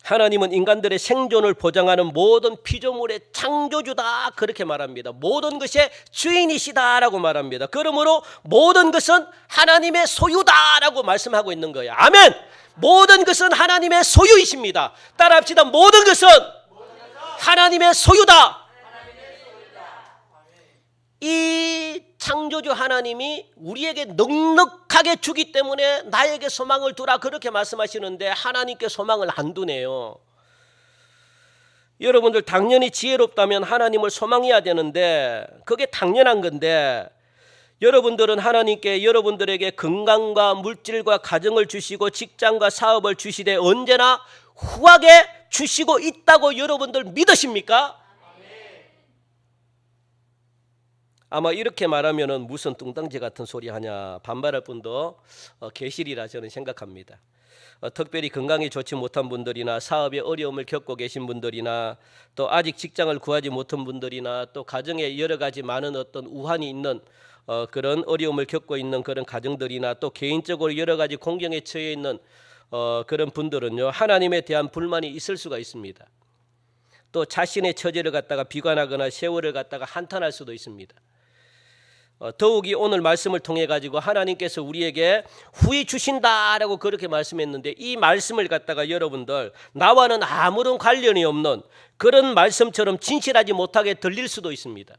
A: 하나님은 인간들의 생존을 보장하는 모든 피조물의 창조주다 그렇게 말합니다. 모든 것의 주인이시다라고 말합니다. 그러므로 모든 것은 하나님의 소유다라고 말씀하고 있는 거예요. 아멘. 모든 것은 하나님의 소유이십니다. 따라합시다. 모든 것은 하나님의 소유다. 이 창조주 하나님이 우리에게 넉넉하게 주기 때문에 나에게 소망을 두라 그렇게 말씀하시는데 하나님께 소망을 안 두네요. 여러분들 당연히 지혜롭다면 하나님을 소망해야 되는데 그게 당연한 건데 여러분들은 하나님께 여러분들에게 건강과 물질과 가정을 주시고 직장과 사업을 주시되 언제나 후하게 주시고 있다고 여러분들 믿으십니까? 아마 이렇게 말하면은 무슨 뚱땅지 같은 소리 하냐 반발할 분도 계시리라 저는 생각합니다. 특별히 건강이 좋지 못한 분들이나 사업에 어려움을 겪고 계신 분들이나 또 아직 직장을 구하지 못한 분들이나 또 가정에 여러 가지 많은 어떤 우환이 있는 그런 어려움을 겪고 있는 그런 가정들이나 또 개인적으로 여러 가지 공경에 처해 있는 그런 분들은요 하나님에 대한 불만이 있을 수가 있습니다. 또 자신의 처지를 갖다가 비관하거나 세월을 갖다가 한탄할 수도 있습니다. 더욱이 오늘 말씀을 통해 가지고 하나님께서 우리에게 후히 주신다라고 그렇게 말씀했는데 이 말씀을 갖다가 여러분들 나와는 아무런 관련이 없는 그런 말씀처럼 진실하지 못하게 들릴 수도 있습니다.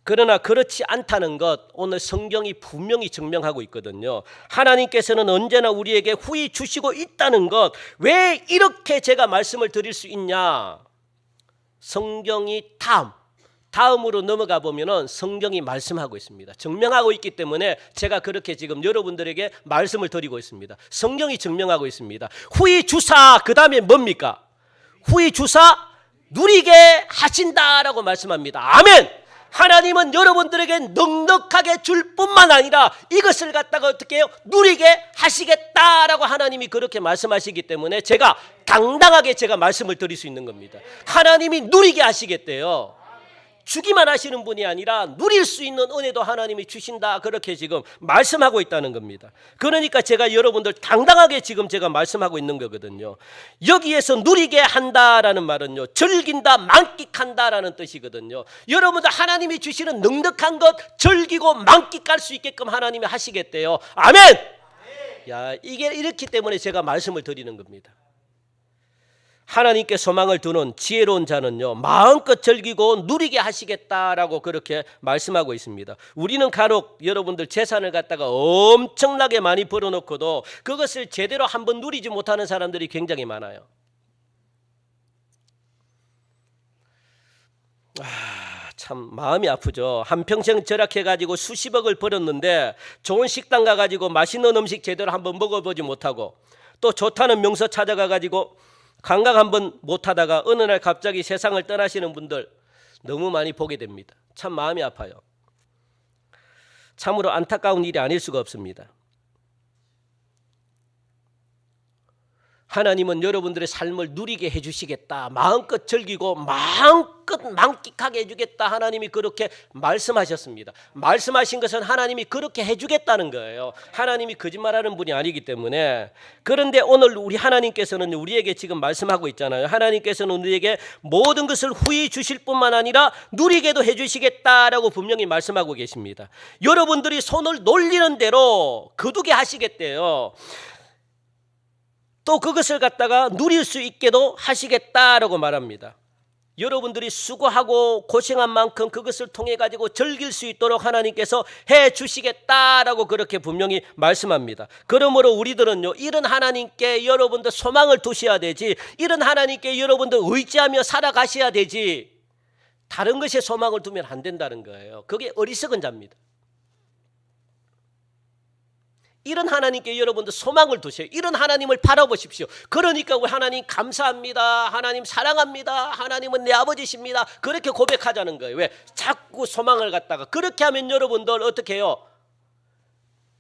A: 그러나 그렇지 않다는 것 오늘 성경이 분명히 증명하고 있거든요. 하나님께서는 언제나 우리에게 후히 주시고 있다는 것, 왜 이렇게 제가 말씀을 드릴 수 있냐? 성경이 다음으로 넘어가 보면은 성경이 말씀하고 있습니다. 증명하고 있기 때문에 제가 그렇게 지금 여러분들에게 말씀을 드리고 있습니다. 성경이 증명하고 있습니다. 후히 주사, 그 다음에 뭡니까? 후히 주사 누리게 하신다라고 말씀합니다. 아멘. 하나님은 여러분들에게 넉넉하게 줄 뿐만 아니라 이것을 갖다가 어떻게 해요? 누리게 하시겠다라고 하나님이 그렇게 말씀하시기 때문에 제가 당당하게 제가 말씀을 드릴 수 있는 겁니다. 하나님이 누리게 하시겠대요. 주기만 하시는 분이 아니라 누릴 수 있는 은혜도 하나님이 주신다, 그렇게 지금 말씀하고 있다는 겁니다. 그러니까 제가 여러분들 당당하게 지금 제가 말씀하고 있는 거거든요. 여기에서 누리게 한다라는 말은요, 즐긴다, 만끽한다라는 뜻이거든요. 여러분들 하나님이 주시는 넉넉한 것 즐기고 만끽할 수 있게끔 하나님이 하시겠대요. 아멘. 야, 이게 이렇기 때문에 제가 말씀을 드리는 겁니다. 하나님께 소망을 두는 지혜로운 자는요, 마음껏 즐기고 누리게 하시겠다라고 그렇게 말씀하고 있습니다. 우리는 간혹 여러분들 재산을 갖다가 엄청나게 많이 벌어놓고도 그것을 제대로 한번 누리지 못하는 사람들이 굉장히 많아요. 참 마음이 아프죠. 한평생 절약해가지고 수십억을 벌었는데 좋은 식당 가가지고 맛있는 음식 제대로 한번 먹어보지 못하고, 또 좋다는 명소 찾아가가지고 관광 한번 못하다가 어느 날 갑자기 세상을 떠나시는 분들 너무 많이 보게 됩니다. 참 마음이 아파요. 참으로 안타까운 일이 아닐 수가 없습니다. 하나님은 여러분들의 삶을 누리게 해주시겠다, 마음껏 즐기고 마음껏 만끽하게 해주겠다, 하나님이 그렇게 말씀하셨습니다. 말씀하신 것은 하나님이 그렇게 해주겠다는 거예요. 하나님이 거짓말하는 분이 아니기 때문에. 그런데 오늘 우리 하나님께서는 우리에게 지금 말씀하고 있잖아요. 하나님께서는 우리에게 모든 것을 후히 주실 뿐만 아니라 누리게도 해주시겠다라고 분명히 말씀하고 계십니다. 여러분들이 손을 놀리는 대로 거두게 하시겠대요. 또 그것을 갖다가 누릴 수 있게도 하시겠다라고 말합니다. 여러분들이 수고하고 고생한 만큼 그것을 통해 가지고 즐길 수 있도록 하나님께서 해 주시겠다라고 그렇게 분명히 말씀합니다. 그러므로 우리들은요, 이런 하나님께 여러분들 소망을 두셔야 되지, 이런 하나님께 여러분들 의지하며 살아가셔야 되지, 다른 것에 소망을 두면 안 된다는 거예요. 그게 어리석은 자입니다. 이런 하나님께 여러분들 소망을 두세요. 이런 하나님을 바라보십시오. 그러니까 우리 하나님 감사합니다, 하나님 사랑합니다, 하나님은 내 아버지십니다, 그렇게 고백하자는 거예요. 왜? 자꾸 소망을 갖다가 그렇게 하면 여러분들 어떻게 해요?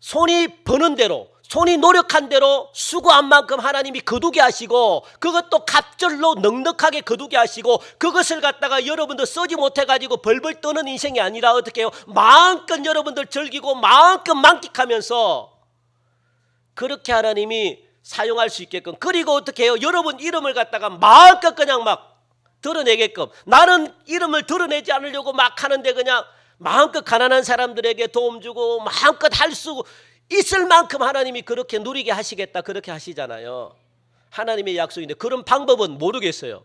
A: 손이 버는 대로, 손이 노력한 대로 수고한 만큼 하나님이 거두게 하시고, 그것도 갑절로 넉넉하게 거두게 하시고, 그것을 갖다가 여러분들 쓰지 못해가지고 벌벌 떠는 인생이 아니라 어떻게 해요? 마음껏 여러분들 즐기고 마음껏 만끽하면서 그렇게 하나님이 사용할 수 있게끔, 그리고 어떻게 해요? 여러분 이름을 갖다가 마음껏 그냥 막 드러내게끔, 나는 이름을 드러내지 않으려고 막 하는데 그냥 마음껏 가난한 사람들에게 도움 주고 마음껏 할 수 있을 만큼 하나님이 그렇게 누리게 하시겠다, 그렇게 하시잖아요. 하나님의 약속인데 그런 방법은 모르겠어요.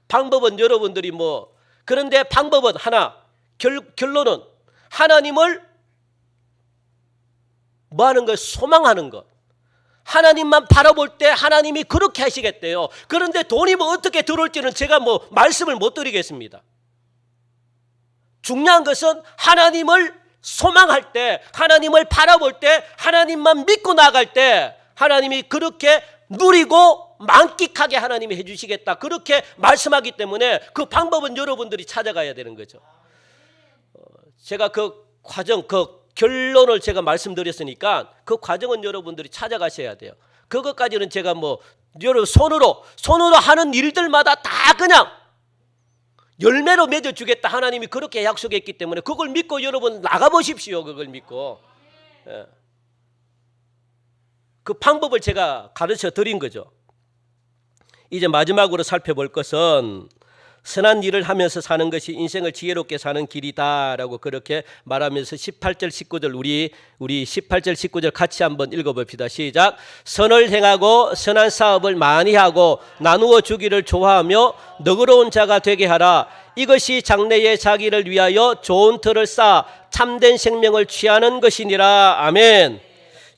A: 방법은 여러분들이 그런데 방법은 하나, 결론은 하나님을 하는 것? 소망하는 것. 하나님만 바라볼 때 하나님이 그렇게 하시겠대요. 그런데 돈이 어떻게 들어올지는 제가 말씀을 못 드리겠습니다. 중요한 것은 하나님을 소망할 때, 하나님을 바라볼 때, 하나님만 믿고 나갈 때 하나님이 그렇게 누리고 만끽하게 하나님이 해주시겠다, 그렇게 말씀하기 때문에 그 방법은 여러분들이 찾아가야 되는 거죠. 제가 그 과정, 결론을 제가 말씀드렸으니까 그 과정은 여러분들이 찾아가셔야 돼요. 그것까지는 제가 여러분 손으로 하는 일들마다 다 그냥 열매로 맺어주겠다, 하나님이 그렇게 약속했기 때문에 그걸 믿고 여러분 나가보십시오. 그걸 믿고. 예. 그 방법을 제가 가르쳐 드린 거죠. 이제 마지막으로 살펴볼 것은 선한 일을 하면서 사는 것이 인생을 지혜롭게 사는 길이다라고 그렇게 말하면서 18절 19절 우리 18절 19절 같이 한번 읽어봅시다. 시작. 선을 행하고 선한 사업을 많이 하고 나누어 주기를 좋아하며 너그러운 자가 되게 하라. 이것이 장래에 자기를 위하여 좋은 터를 쌓아 참된 생명을 취하는 것이니라. 아멘.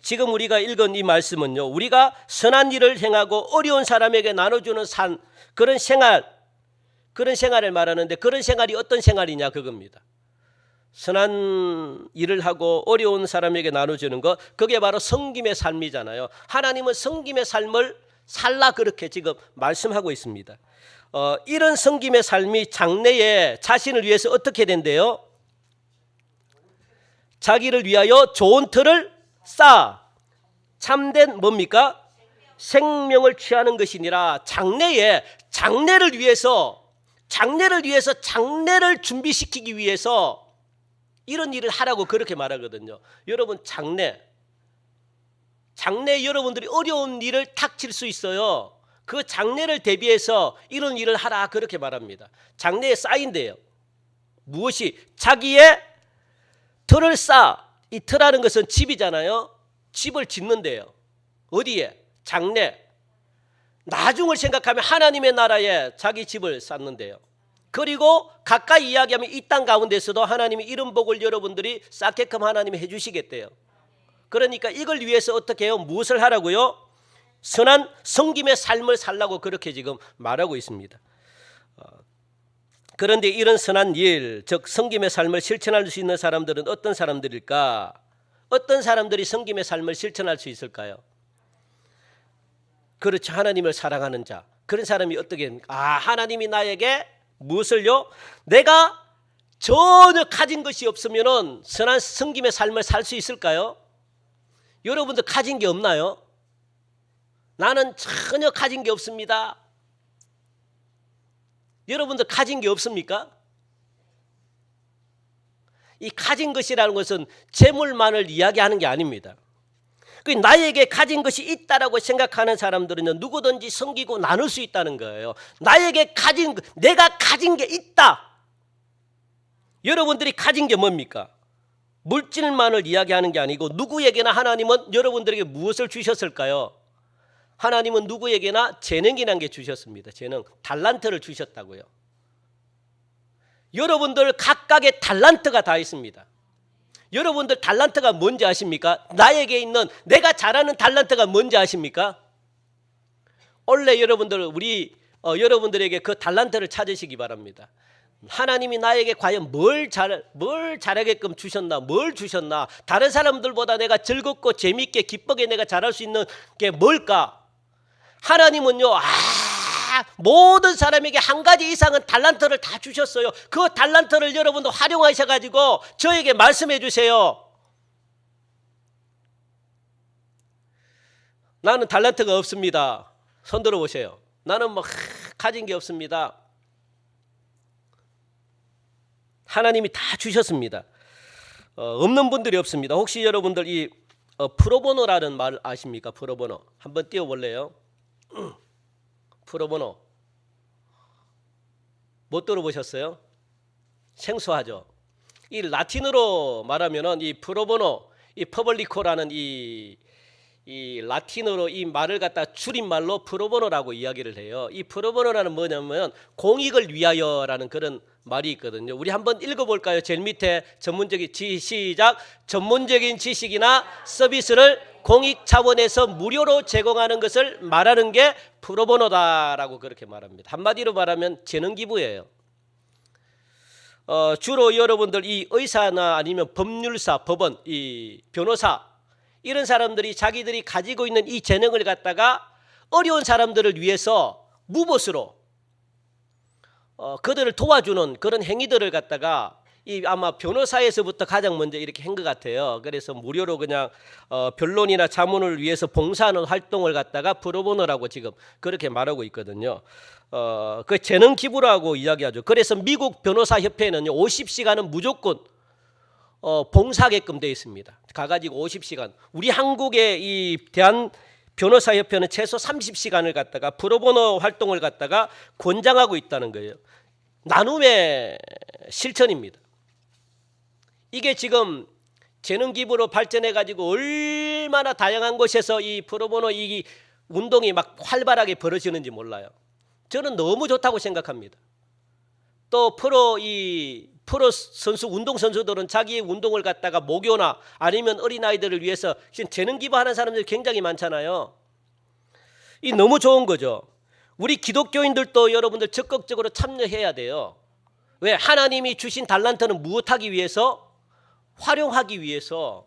A: 지금 우리가 읽은 이 말씀은요, 우리가 선한 일을 행하고 어려운 사람에게 나눠주는 그런 생활을 말하는데, 그런 생활이 어떤 생활이냐 그겁니다. 선한 일을 하고 어려운 사람에게 나눠주는 것, 그게 바로 섬김의 삶이잖아요. 하나님은 섬김의 삶을 살라 그렇게 지금 말씀하고 있습니다. 이런 섬김의 삶이 장래에 자신을 위해서 어떻게 된대요? 자기를 위하여 좋은 터를 쌓아 참된 뭡니까? 생명을 취하는 것이니라. 장래를 위해서 장래를 준비시키기 위해서 이런 일을 하라고 그렇게 말하거든요. 여러분, 장래 여러분들이 어려운 일을 닥칠 수 있어요. 그 장래를 대비해서 이런 일을 하라 그렇게 말합니다. 장래에 쌓인대요. 무엇이? 자기의 터를 쌓아. 이 터라는 것은 집이잖아요. 집을 짓는데요. 어디에? 장래. 나중을 생각하면 하나님의 나라에 자기 집을 쌓는데요. 그리고 가까이 이야기하면 이 땅 가운데서도 하나님이 이런 복을 여러분들이 쌓게끔 하나님이 해주시겠대요. 그러니까 이걸 위해서 어떻게 해요? 무엇을 하라고요? 선한 섬김의 삶을 살라고 그렇게 지금 말하고 있습니다. 그런데 이런 선한 일, 즉 섬김의 삶을 실천할 수 있는 사람들은 어떤 사람들일까? 어떤 사람들이 섬김의 삶을 실천할 수 있을까요? 그렇죠. 하나님을 사랑하는 자. 그런 사람이 어떻게 됩니까? 하나님이 나에게 무엇을요? 내가 전혀 가진 것이 없으면은 선한 섬김의 삶을 살 수 있을까요? 여러분들 가진 게 없나요? 나는 전혀 가진 게 없습니다. 여러분들 가진 게 없습니까? 이 가진 것이라는 것은 재물만을 이야기하는 게 아닙니다. 나에게 가진 것이 있다라고 생각하는 사람들은요, 누구든지 섬기고 나눌 수 있다는 거예요. 내가 가진 게 있다. 여러분들이 가진 게 뭡니까? 물질만을 이야기하는 게 아니고, 누구에게나 하나님은 여러분들에게 무엇을 주셨을까요? 하나님은 누구에게나 재능이라는 게 주셨습니다. 재능, 달란트를 주셨다고요. 여러분들 각각의 달란트가 다 있습니다. 여러분들 달란트가 뭔지 아십니까? 나에게 있는 내가 잘하는 달란트가 뭔지 아십니까? 원래 여러분들에게 그 달란트를 찾으시기 바랍니다. 하나님이 나에게 과연 뭘 잘하게끔 주셨나, 뭘 주셨나, 다른 사람들보다 내가 즐겁고 재미있게 기쁘게 내가 잘할 수 있는 게 뭘까? 하나님은요, 모든 사람에게 한 가지 이상은 달란트를 다 주셨어요. 그 달란트를 여러분도 활용하셔가지고 저에게 말씀해 주세요. 나는 달란트가 없습니다. 손 들어보세요. 나는 가진 게 없습니다. 하나님이 다 주셨습니다. 없는 분들이 없습니다. 혹시 여러분들 이 프로보노라는 말 아십니까? 프로보노 한번 띄워볼래요? 프로보노 못 들어보셨어요? 생소하죠? 이 라틴어로 말하면은 이 프로보노, 이 퍼블리코라는 이 라틴어로 이 말을 갖다 줄임말로 프로보노라고 이야기를 해요. 이 프로보노라는 뭐냐면 공익을 위하여라는 그런 말이 있거든요. 우리 한번 읽어볼까요? 제일 밑에 시작. 전문적인 지식이나 서비스를 공익 차원에서 무료로 제공하는 것을 말하는 게 프로보노다라고 그렇게 말합니다. 한마디로 말하면 재능 기부예요. 주로 여러분들 이 의사나 아니면 법률사, 법원, 이 변호사 이런 사람들이 자기들이 가지고 있는 이 재능을 갖다가 어려운 사람들을 위해서 무보수로 그들을 도와주는 그런 행위들을 갖다가 아마 변호사에서부터 가장 먼저 이렇게 한 것 같아요. 그래서 무료로 그냥 변론이나 자문을 위해서 봉사하는 활동을 갖다가 프로보노라고 지금 그렇게 말하고 있거든요. 그 재능 기부라고 이야기하죠. 그래서 미국 변호사협회는요 50시간은 무조건 봉사하게끔 되어 있습니다. 가가지고 50시간. 우리 한국의 이 대한 변호사협회는 최소 30시간을 갖다가 프로보노 활동을 갖다가 권장하고 있다는 거예요. 나눔의 실천입니다. 이게 지금 재능 기부로 발전해 가지고 얼마나 다양한 곳에서 이 프로보노 이 운동이 막 활발하게 벌어지는지 몰라요. 저는 너무 좋다고 생각합니다. 또 프로 선수, 운동 선수들은 자기의 운동을 갖다가 목요나 아니면 어린아이들을 위해서 재능 기부하는 사람들이 굉장히 많잖아요. 이 너무 좋은 거죠. 우리 기독교인들도 여러분들 적극적으로 참여해야 돼요. 왜? 하나님이 주신 달란트는 무엇하기 위해서? 활용하기 위해서.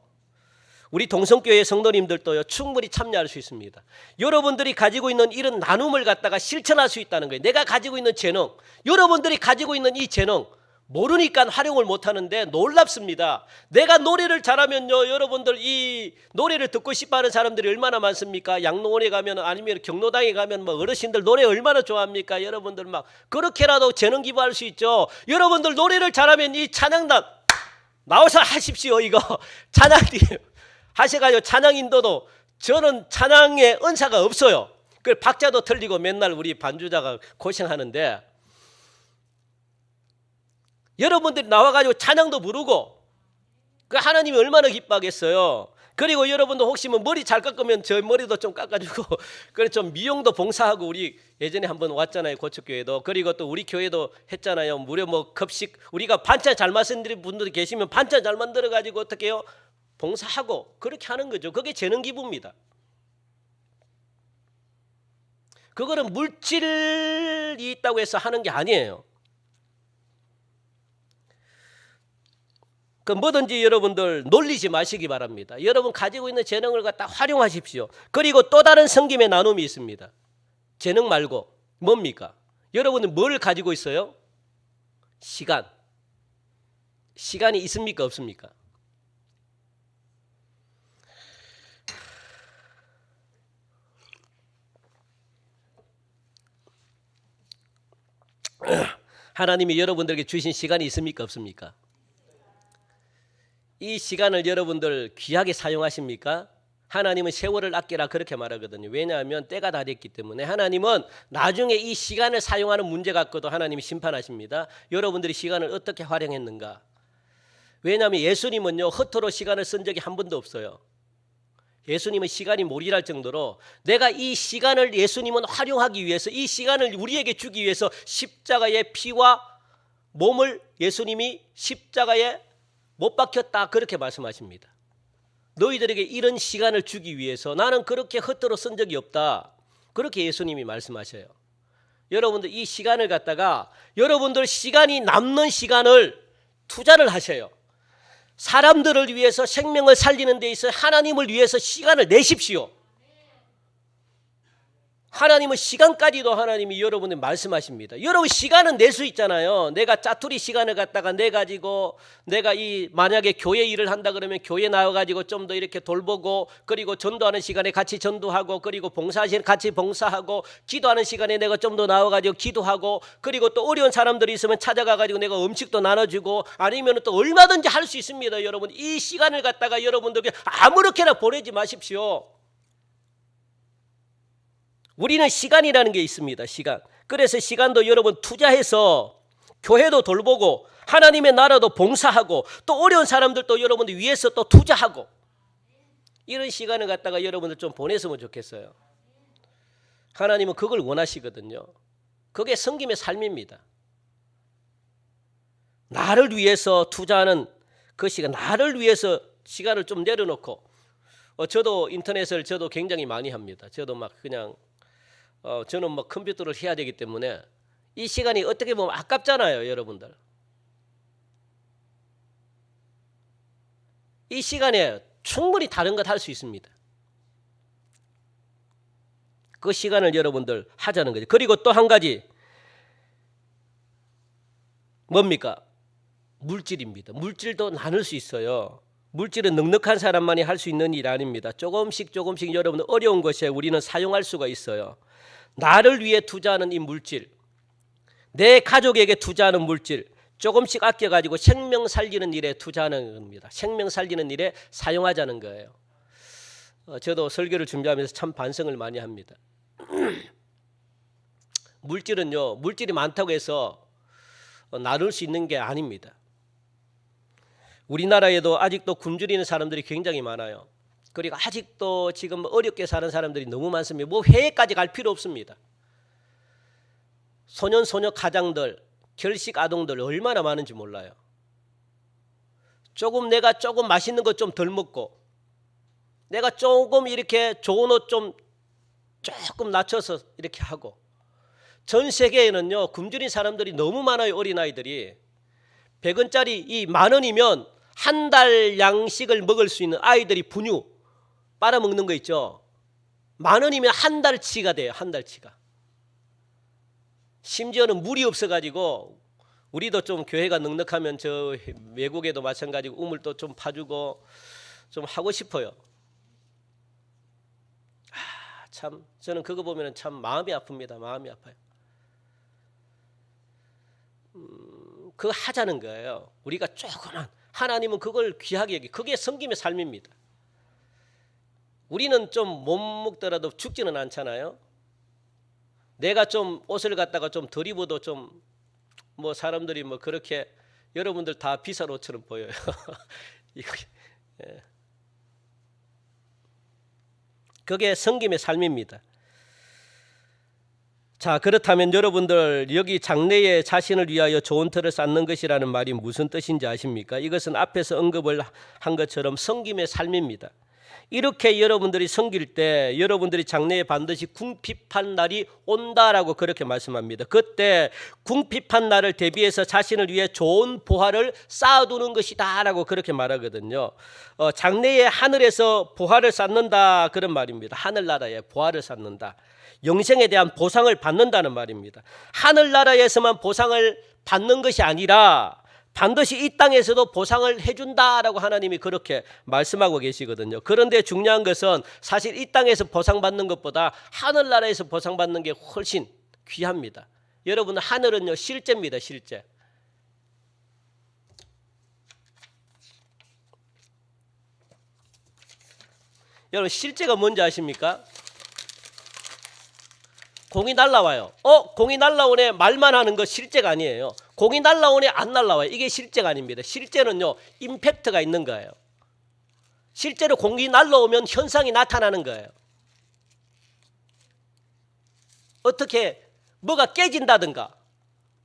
A: 우리 동성교회 성도님들도요, 충분히 참여할 수 있습니다. 여러분들이 가지고 있는 이런 나눔을 갖다가 실천할 수 있다는 거예요. 내가 가지고 있는 재능, 여러분들이 가지고 있는 이 재능 모르니까 활용을 못하는데 놀랍습니다. 내가 노래를 잘하면요, 여러분들 이 노래를 듣고 싶어하는 사람들이 얼마나 많습니까? 양로원에 가면, 아니면 경로당에 가면 뭐 어르신들 노래 얼마나 좋아합니까? 여러분들 막 그렇게라도 재능 기부할 수 있죠. 여러분들 노래를 잘하면 이 찬양단 나와서 하십시오. 이거 찬양님 하셔가지고 찬양 인도도, 저는 찬양에 은사가 없어요. 그 박자도 틀리고 맨날 우리 반주자가 고생하는데, 여러분들이 나와가지고 찬양도 부르고, 그 하나님이 얼마나 기뻐하겠어요. 그리고 여러분도 혹시 뭐 머리 잘 깎으면 저 머리도 좀 깎아주고, 그래 좀 미용도 봉사하고, 우리 예전에 한번 왔잖아요, 고척교회도. 그리고 또 우리 교회도 했잖아요. 무려 뭐 급식, 우리가 반찬 잘 만드는 분들이 계시면 반찬 잘 만들어가지고 어떻게 해요? 봉사하고 그렇게 하는 거죠. 그게 재능 기부입니다. 그거는 물질이 있다고 해서 하는 게 아니에요. 그 뭐든지 여러분들 놀리지 마시기 바랍니다. 여러분 가지고 있는 재능을 갖다 활용하십시오. 그리고 또 다른 섬김의 나눔이 있습니다. 재능 말고 뭡니까? 여러분은 뭘 가지고 있어요? 시간. 시간이 있습니까? 없습니까? 하나님이 여러분들에게 주신 시간이 있습니까? 없습니까? 이 시간을 여러분들 귀하게 사용하십니까? 하나님은 세월을 아끼라 그렇게 말하거든요. 왜냐하면 때가 다 됐기 때문에. 하나님은 나중에 이 시간을 사용하는 문제 갖고도 하나님이 심판하십니다. 여러분들이 시간을 어떻게 활용했는가? 왜냐하면 예수님은요, 허투루 시간을 쓴 적이 한 번도 없어요. 예수님은 시간이 몰이랄 정도로 내가 이 시간을 예수님은 활용하기 위해서, 이 시간을 우리에게 주기 위해서 십자가의 피와 몸을 예수님이 십자가에 못 박혔다 그렇게 말씀하십니다. 너희들에게 이런 시간을 주기 위해서 나는 그렇게 허투루 쓴 적이 없다. 그렇게 예수님이 말씀하셔요. 여러분들 이 시간을 갖다가 여러분들 시간이 남는 시간을 투자를 하셔요. 사람들을 위해서 생명을 살리는 데 있어 하나님을 위해서 시간을 내십시오. 하나님은 시간까지도 하나님이 여러분들 말씀하십니다. 여러분 시간은 낼 수 있잖아요. 내가 짜투리 시간을 갖다가 내 가지고 내가 만약에 교회 일을 한다 그러면 교회 나와 가지고 좀 더 이렇게 돌보고, 그리고 전도하는 시간에 같이 전도하고, 그리고 봉사하시는 같이 봉사하고, 기도하는 시간에 내가 좀 더 나와 가지고 기도하고, 그리고 또 어려운 사람들이 있으면 찾아가 가지고 내가 음식도 나눠주고, 아니면 또 얼마든지 할 수 있습니다. 여러분 이 시간을 갖다가 여러분들에게 아무렇게나 보내지 마십시오. 우리는 시간이라는 게 있습니다. 시간. 그래서 시간도 여러분 투자해서 교회도 돌보고 하나님의 나라도 봉사하고 또 어려운 사람들도 여러분들 위해서 또 투자하고, 이런 시간을 갖다가 여러분들 좀 보냈으면 좋겠어요. 하나님은 그걸 원하시거든요. 그게 섬김의 삶입니다. 나를 위해서 투자하는 그 시간, 나를 위해서 시간을 좀 내려놓고, 저도 인터넷을 저도 굉장히 많이 합니다. 저도 막 그냥 저는 뭐 컴퓨터를 해야 되기 때문에 이 시간이 어떻게 보면 아깝잖아요, 여러분들. 이 시간에 충분히 다른 것 할 수 있습니다. 그 시간을 여러분들 하자는 거죠. 그리고 또 한 가지 뭡니까? 물질입니다. 물질도 나눌 수 있어요. 물질은 넉넉한 사람만이 할 수 있는 일 아닙니다. 조금씩 여러분들 어려운 것에 우리는 사용할 수가 있어요. 나를 위해 투자하는 이 물질, 내 가족에게 투자하는 물질, 조금씩 아껴가지고 생명 살리는 일에 투자하는 겁니다. 생명 살리는 일에 사용하자는 거예요. 저도 설교를 준비하면서 참 반성을 많이 합니다. 물질은요, 물질이 많다고 해서 나눌 수 있는 게 아닙니다. 우리나라에도 아직도 굶주리는 사람들이 굉장히 많아요. 그리고 아직도 지금 어렵게 사는 사람들이 너무 많습니다. 뭐 해외까지 갈 필요 없습니다. 소년 소녀 가장들, 결식 아동들 얼마나 많은지 몰라요. 내가 조금 맛있는 거 좀 덜 먹고, 내가 조금 이렇게 좋은 옷 좀 조금 낮춰서 이렇게 하고, 전 세계에는요 굶주린 사람들이 너무 많아요. 어린아이들이 100원짜리 이 10,000원이면 한 달 양식을 먹을 수 있는 아이들이 분유 빨아먹는 거 있죠. 10,000원이면 한 달치가 돼요. 한 달치가. 심지어는 물이 없어가지고, 우리도 좀 교회가 넉넉하면 저 외국에도 마찬가지고 우물도 좀 파주고 좀 하고 싶어요. 참 저는 그거 보면 참 마음이 아픕니다. 마음이 아파요. 그거 하자는 거예요. 우리가 조그만, 하나님은 그걸 귀하게 여기, 그게 섬김의 삶입니다. 우리는 좀 못 먹더라도 죽지는 않잖아요. 내가 좀 옷을 갖다가 좀 덜 입어도 좀 뭐 사람들이 뭐 그렇게, 여러분들 다 비싼 옷처럼 보여요. 이거, 예. 그게 섬김의 삶입니다. 자, 그렇다면 여러분들 여기 장래에 자신을 위하여 좋은 터를 쌓는 것이라는 말이 무슨 뜻인지 아십니까? 이것은 앞에서 언급을 한 것처럼 섬김의 삶입니다. 이렇게 여러분들이 섬길 때 여러분들이 장래에 반드시 궁핍한 날이 온다라고 그렇게 말씀합니다. 그때 궁핍한 날을 대비해서 자신을 위해 좋은 보화를 쌓아두는 것이다 라고 그렇게 말하거든요. 장래에 하늘에서 보화를 쌓는다 그런 말입니다. 하늘나라에 보화를 쌓는다. 영생에 대한 보상을 받는다는 말입니다. 하늘나라에서만 보상을 받는 것이 아니라 반드시 이 땅에서도 보상을 해준다라고 하나님이 그렇게 말씀하고 계시거든요. 그런데 중요한 것은 사실 이 땅에서 보상받는 것보다 하늘나라에서 보상받는 게 훨씬 귀합니다. 여러분, 하늘은요 실제입니다. 실제. 여러분, 실제가 뭔지 아십니까? 공이 날라와요. 공이 날라오네 말만 하는 거 실제가 아니에요. 공이 날라오네 안 날라와요. 이게 실제가 아닙니다. 실제는요 임팩트가 있는 거예요. 실제로 공이 날라오면 현상이 나타나는 거예요. 어떻게 뭐가 깨진다든가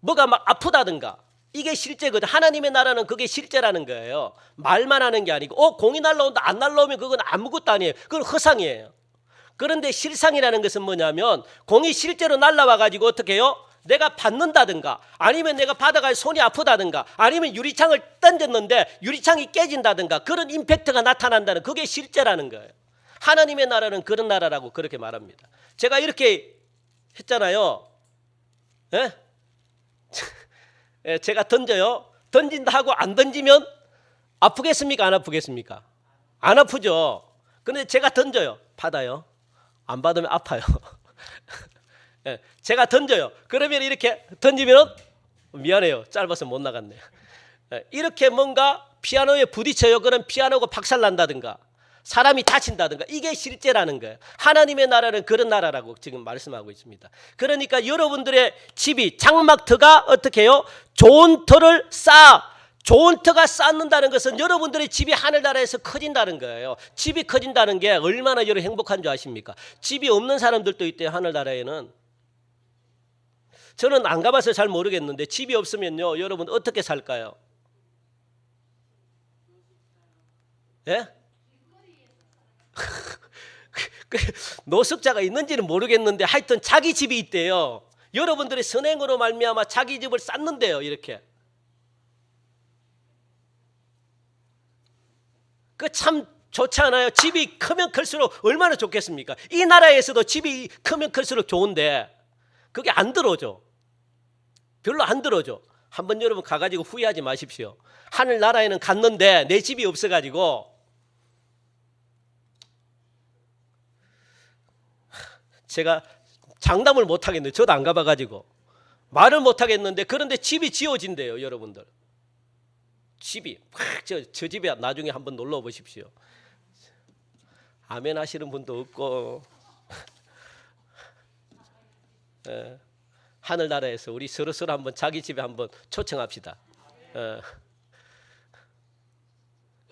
A: 뭐가 막 아프다든가, 이게 실제거든. 하나님의 나라는 그게 실제라는 거예요. 말만 하는 게 아니고 공이 날라온다 안 날라오면 그건 아무것도 아니에요. 그건 허상이에요. 그런데 실상이라는 것은 뭐냐면 공이 실제로 날라와 가지고 어떻게 해요? 내가 받는다든가, 아니면 내가 받아가지고 손이 아프다든가, 아니면 유리창을 던졌는데 유리창이 깨진다든가, 그런 임팩트가 나타난다는, 그게 실제라는 거예요. 하나님의 나라는 그런 나라라고 그렇게 말합니다. 제가 이렇게 했잖아요. 예? 제가 던져요. 던진다 하고 안 던지면 아프겠습니까? 안 아프겠습니까? 안 아프죠. 그런데 제가 던져요. 받아요. 안 받으면 아파요. 제가 던져요. 그러면 이렇게 던지면 미안해요. 짧아서 못 나갔네요. 이렇게 뭔가 피아노에 부딪혀요. 그럼 피아노가 박살난다든가 사람이 다친다든가, 이게 실제라는 거예요. 하나님의 나라는 그런 나라라고 지금 말씀하고 있습니다. 그러니까 여러분들의 집이, 장막터가 어떻게 해요? 좋은 터를 좋은 터가 쌓는다는 것은 여러분들의 집이 하늘나라에서 커진다는 거예요. 집이 커진다는 게 얼마나 여러분 행복한 줄 아십니까? 집이 없는 사람들도 있대요. 하늘나라에는. 저는 안 가봐서 잘 모르겠는데 집이 없으면요 여러분 어떻게 살까요? 예? 노숙자가 있는지는 모르겠는데 하여튼 자기 집이 있대요. 여러분들의 선행으로 말미암아 자기 집을 쌓는데요. 이렇게. 그 참 좋지 않아요? 집이 크면 클수록 얼마나 좋겠습니까? 이 나라에서도 집이 크면 클수록 좋은데 그게 안 들어오죠. 별로 안 들어오죠. 한번 여러분 가가지고 후회하지 마십시오. 하늘나라에는 갔는데 내 집이 없어가지고 제가 장담을 못하겠네요. 저도 안 가봐가지고 말을 못하겠는데, 그런데 집이 지어진대요. 여러분들 집이 저 집에 나중에 한번 놀러 보십시오. 아멘 하시는 분도 없고 하늘나라에서 우리 서로서로 한번 자기 집에 한번 초청합시다.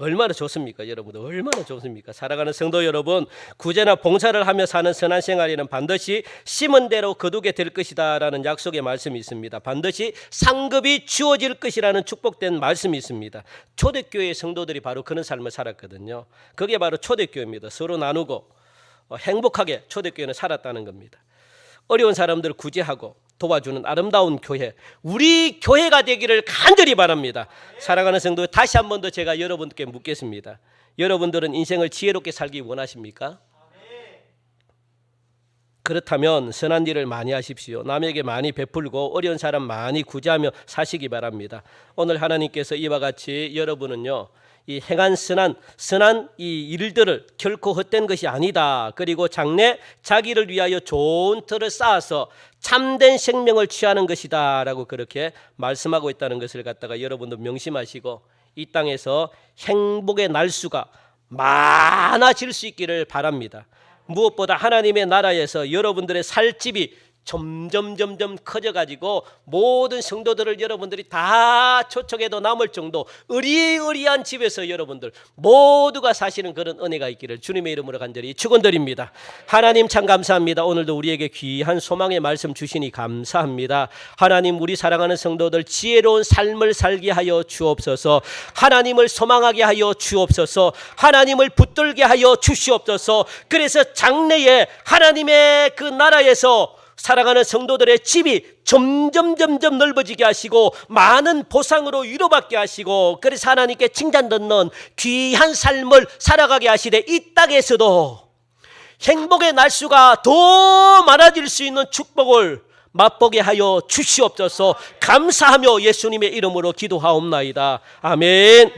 A: 얼마나 좋습니까, 여러분들? 얼마나 좋습니까? 살아가는 성도 여러분, 구제나 봉사를 하며 사는 선한 생활에는 반드시 심은 대로 거두게 될 것이다라는 약속의 말씀이 있습니다. 반드시 상급이 주어질 것이라는 축복된 말씀이 있습니다. 초대교회 성도들이 바로 그런 삶을 살았거든요. 그게 바로 초대교회입니다. 서로 나누고 행복하게 초대교회는 살았다는 겁니다. 어려운 사람들을 구제하고 도와주는 아름다운 교회, 우리 교회가 되기를 간절히 바랍니다. 사랑하는 성도, 다시 한 번 더 제가 여러분께 묻겠습니다. 여러분들은 인생을 지혜롭게 살기 원하십니까? 그렇다면 선한 일을 많이 하십시오. 남에게 많이 베풀고 어려운 사람 많이 구제하며 사시기 바랍니다. 오늘 하나님께서 이와 같이 여러분은요, 이 행한 선한 이 일들을 결코 헛된 것이 아니다. 그리고 장래 자기를 위하여 좋은 터를 쌓아서 참된 생명을 취하는 것이다라고 그렇게 말씀하고 있다는 것을 갖다가 여러분도 명심하시고 이 땅에서 행복의 날수가 많아질 수 있기를 바랍니다. 무엇보다 하나님의 나라에서 여러분들의 살 집이 점점 커져가지고 모든 성도들을 여러분들이 다 초청해도 남을 정도 의리의리한 집에서 여러분들 모두가 사시는 그런 은혜가 있기를 주님의 이름으로 간절히 축원드립니다. 하나님 참 감사합니다. 오늘도 우리에게 귀한 소망의 말씀 주시니 감사합니다. 하나님, 우리 사랑하는 성도들 지혜로운 삶을 살게 하여 주옵소서. 하나님을 소망하게 하여 주옵소서. 하나님을 붙들게 하여 주시옵소서. 그래서 장래에 하나님의 그 나라에서 사랑하는 성도들의 집이 점점 넓어지게 하시고 많은 보상으로 위로받게 하시고, 그래서 하나님께 칭찬 듣는 귀한 삶을 살아가게 하시되 이 땅에서도 행복의 날수가 더 많아질 수 있는 축복을 맛보게 하여 주시옵소서. 감사하며 예수님의 이름으로 기도하옵나이다. 아멘.